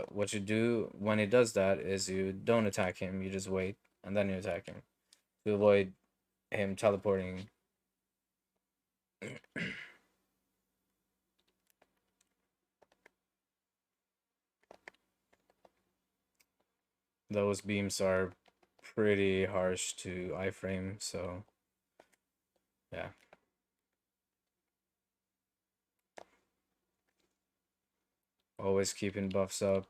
what you do when he does that is you don't attack him, you just wait, and then you attack him to avoid him teleporting. Those beams are pretty harsh to iframe, so yeah. Always keeping buffs up.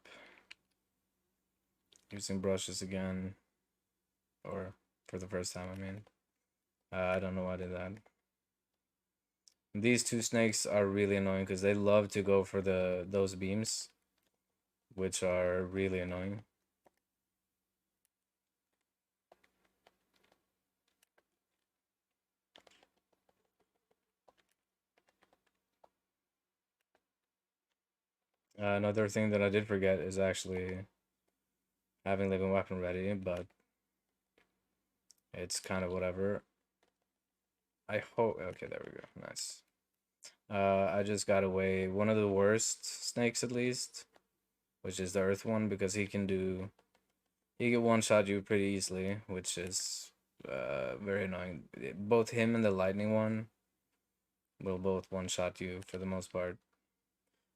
Using brushes again. Or for the first time, I mean. I don't know why I did that. These two snakes are really annoying because they love to go for those beams, which are really annoying. Another thing that I did forget is actually having living weapon ready, but it's kind of whatever. I hope. Okay, there we go. Nice. I just got away one of the worst snakes, at least, which is the earth one, because he can one shot you pretty easily, which is very annoying. Both him and the lightning one will both one shot you for the most part.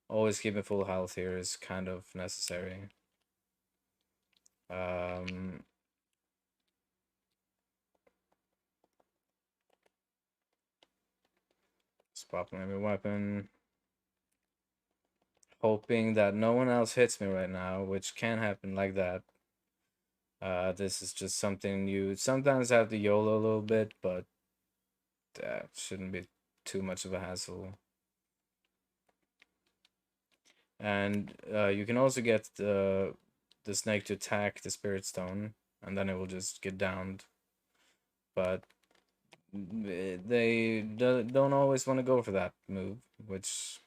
Always keeping full health here is kind of necessary. Um, Spot my weapon. Hoping that no one else hits me right now, which can happen like that. This is just something you sometimes have to YOLO a little bit, but that shouldn't be too much of a hassle. And you can also get the snake to attack the spirit stone, and then it will just get downed. But they don't always want to go for that move, which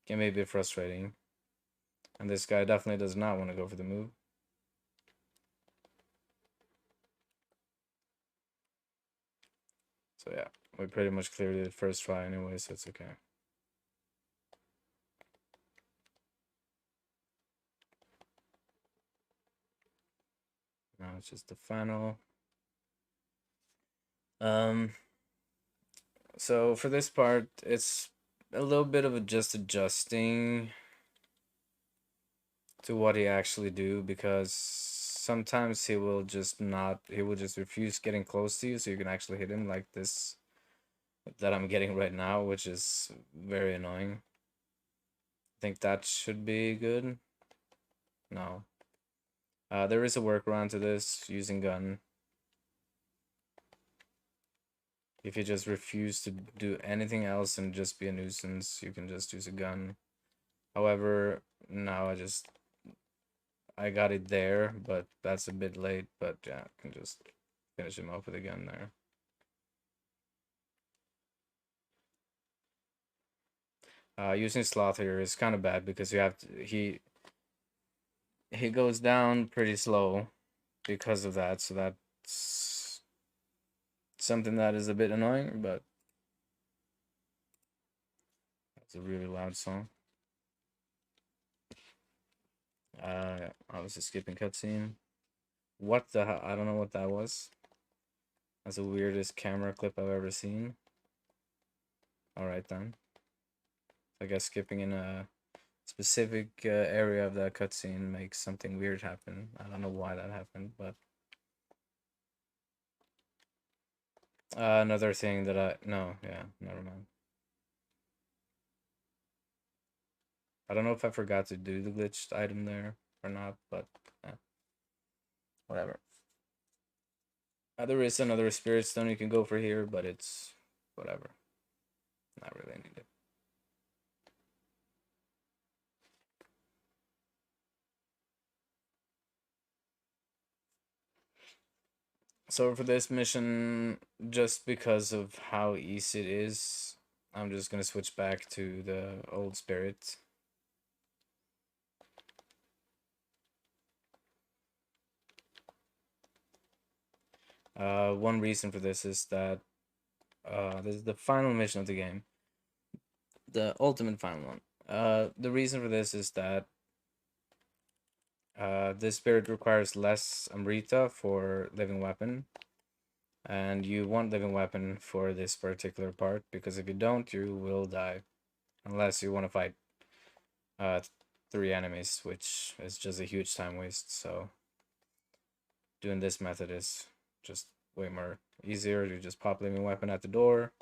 can be a bit frustrating. And this guy definitely does not want to go for the move. So yeah, we pretty much cleared it first try anyway, so it's okay. Now it's just the final. So for this part, it's a little bit of just adjusting to what he actually do, because sometimes he will just refuse getting close to you so you can actually hit him, like this that I'm getting right now, which is very annoying. I think that should be good. No. There is a workaround to this using gun. If you just refuse to do anything else and just be a nuisance, you can just use a gun. However, now I got it there, but that's a bit late. But yeah, I can just finish him off with a gun there. Using sloth here is kind of bad because you have to, he goes down pretty slow because of that, so that's something that is a bit annoying, but it's a really loud song. I was just skipping cutscene. What the hell? I don't know what that was. That's the weirdest camera clip I've ever seen. Alright then. I guess skipping in a specific area of that cutscene makes something weird happen. I don't know why that happened, but another thing that never mind. I don't know if I forgot to do the glitched item there or not, but whatever. There is another spirit stone you can go for here, but it's whatever. Not really needed. So for this mission, just because of how easy it is, I'm just gonna switch back to the old spirit. One reason for this is that this is the final mission of the game, the ultimate final one. The reason for this is that this spirit requires less Amrita for living weapon, and you want living weapon for this particular part, because if you don't, you will die, unless you want to fight uh, 3 enemies, which is just a huge time waste. So doing this method is just way more easier. You just pop living weapon at the door,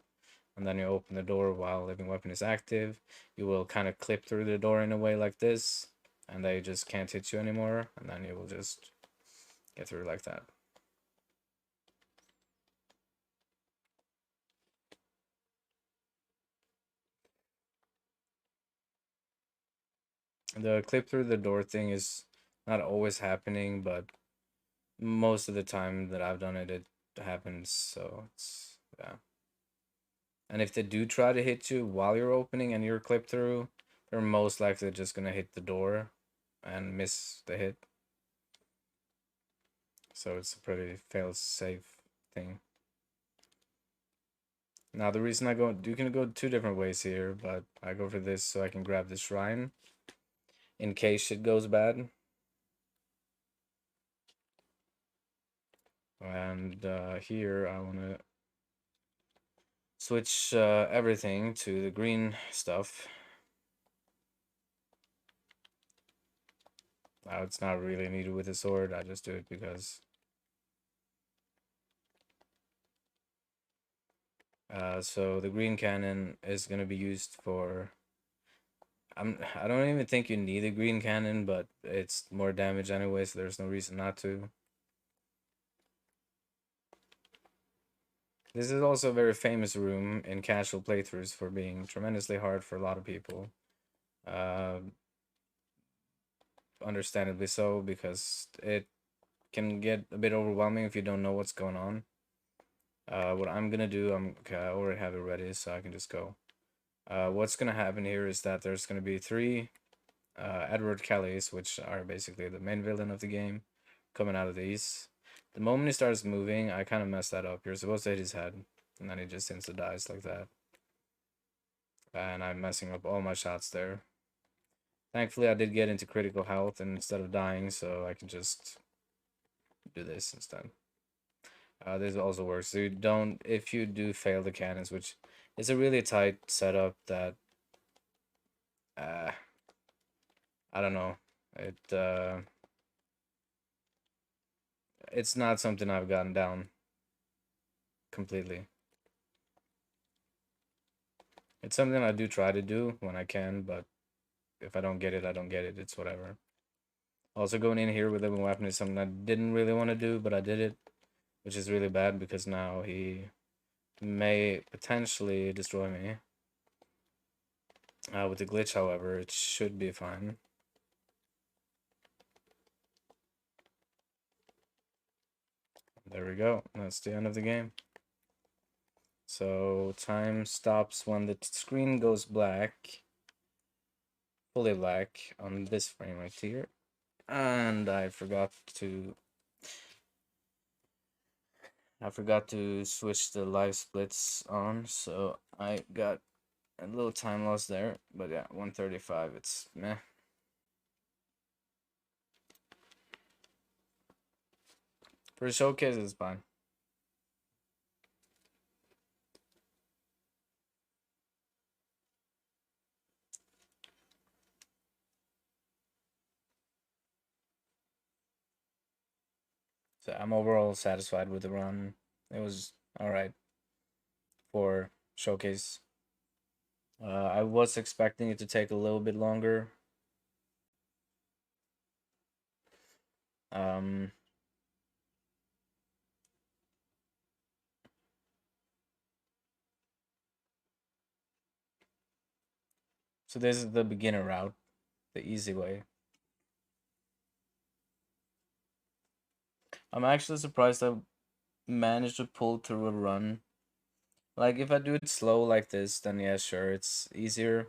and then you open the door while living weapon is active. You will kind of clip through the door in a way like this, and they just can't hit you anymore, and then you will just get through like that. The clip through the door thing is not always happening, but most of the time that I've done it, it happens. So it's, yeah. And if they do try to hit you while you're opening and you're clipped through, they're most likely just gonna hit the door and miss the hit. So it's a pretty fail-safe thing. Now the reason I go, you can go two different ways here, but I go for this so I can grab the shrine in case shit goes bad. And here I want to switch everything to the green stuff. Now it's not really needed with a sword, I just do it because so the green cannon is going to be used for I don't even think you need a green cannon, but it's more damage anyway, so there's no reason not to. This is also a very famous room in casual playthroughs for being tremendously hard for a lot of people. Uh, Understandably so, because it can get a bit overwhelming if you don't know what's going on. What I'm gonna do, I already have it ready, so I can just go. What's gonna happen here is that there's gonna be three Edward Kellys, which are basically the main villain of the game, coming out of these. The moment he starts moving, I kind of messed that up. You're supposed to hit his head, and then he just insta dies like that. And I'm messing up all my shots there. Thankfully, I did get into critical health and instead of dying, so I can just do this instead. This also works. So you don't, if you do fail the cannons, which is a really tight setup that, uh, I don't know, it's not something I've gotten down completely. It's something I do try to do when I can, but if I don't get it, I don't get it. It's whatever. Also, going in here with a weapon is something I didn't really want to do, but I did it, which is really bad because now he may potentially destroy me. With the glitch, however, it should be fine. There we go. That's the end of the game. So time stops when the screen goes black, fully black on this frame right here. And I forgot to switch the live splits on, so I got a little time loss there. But yeah, 135, it's meh. For a showcase, it's fine. So I'm overall satisfied with the run. It was alright for showcase. I was expecting it to take a little bit longer. Um, so this is the beginner route, the easy way. I'm actually surprised I managed to pull through a run. Like if I do it slow like this, then yeah, sure, it's easier.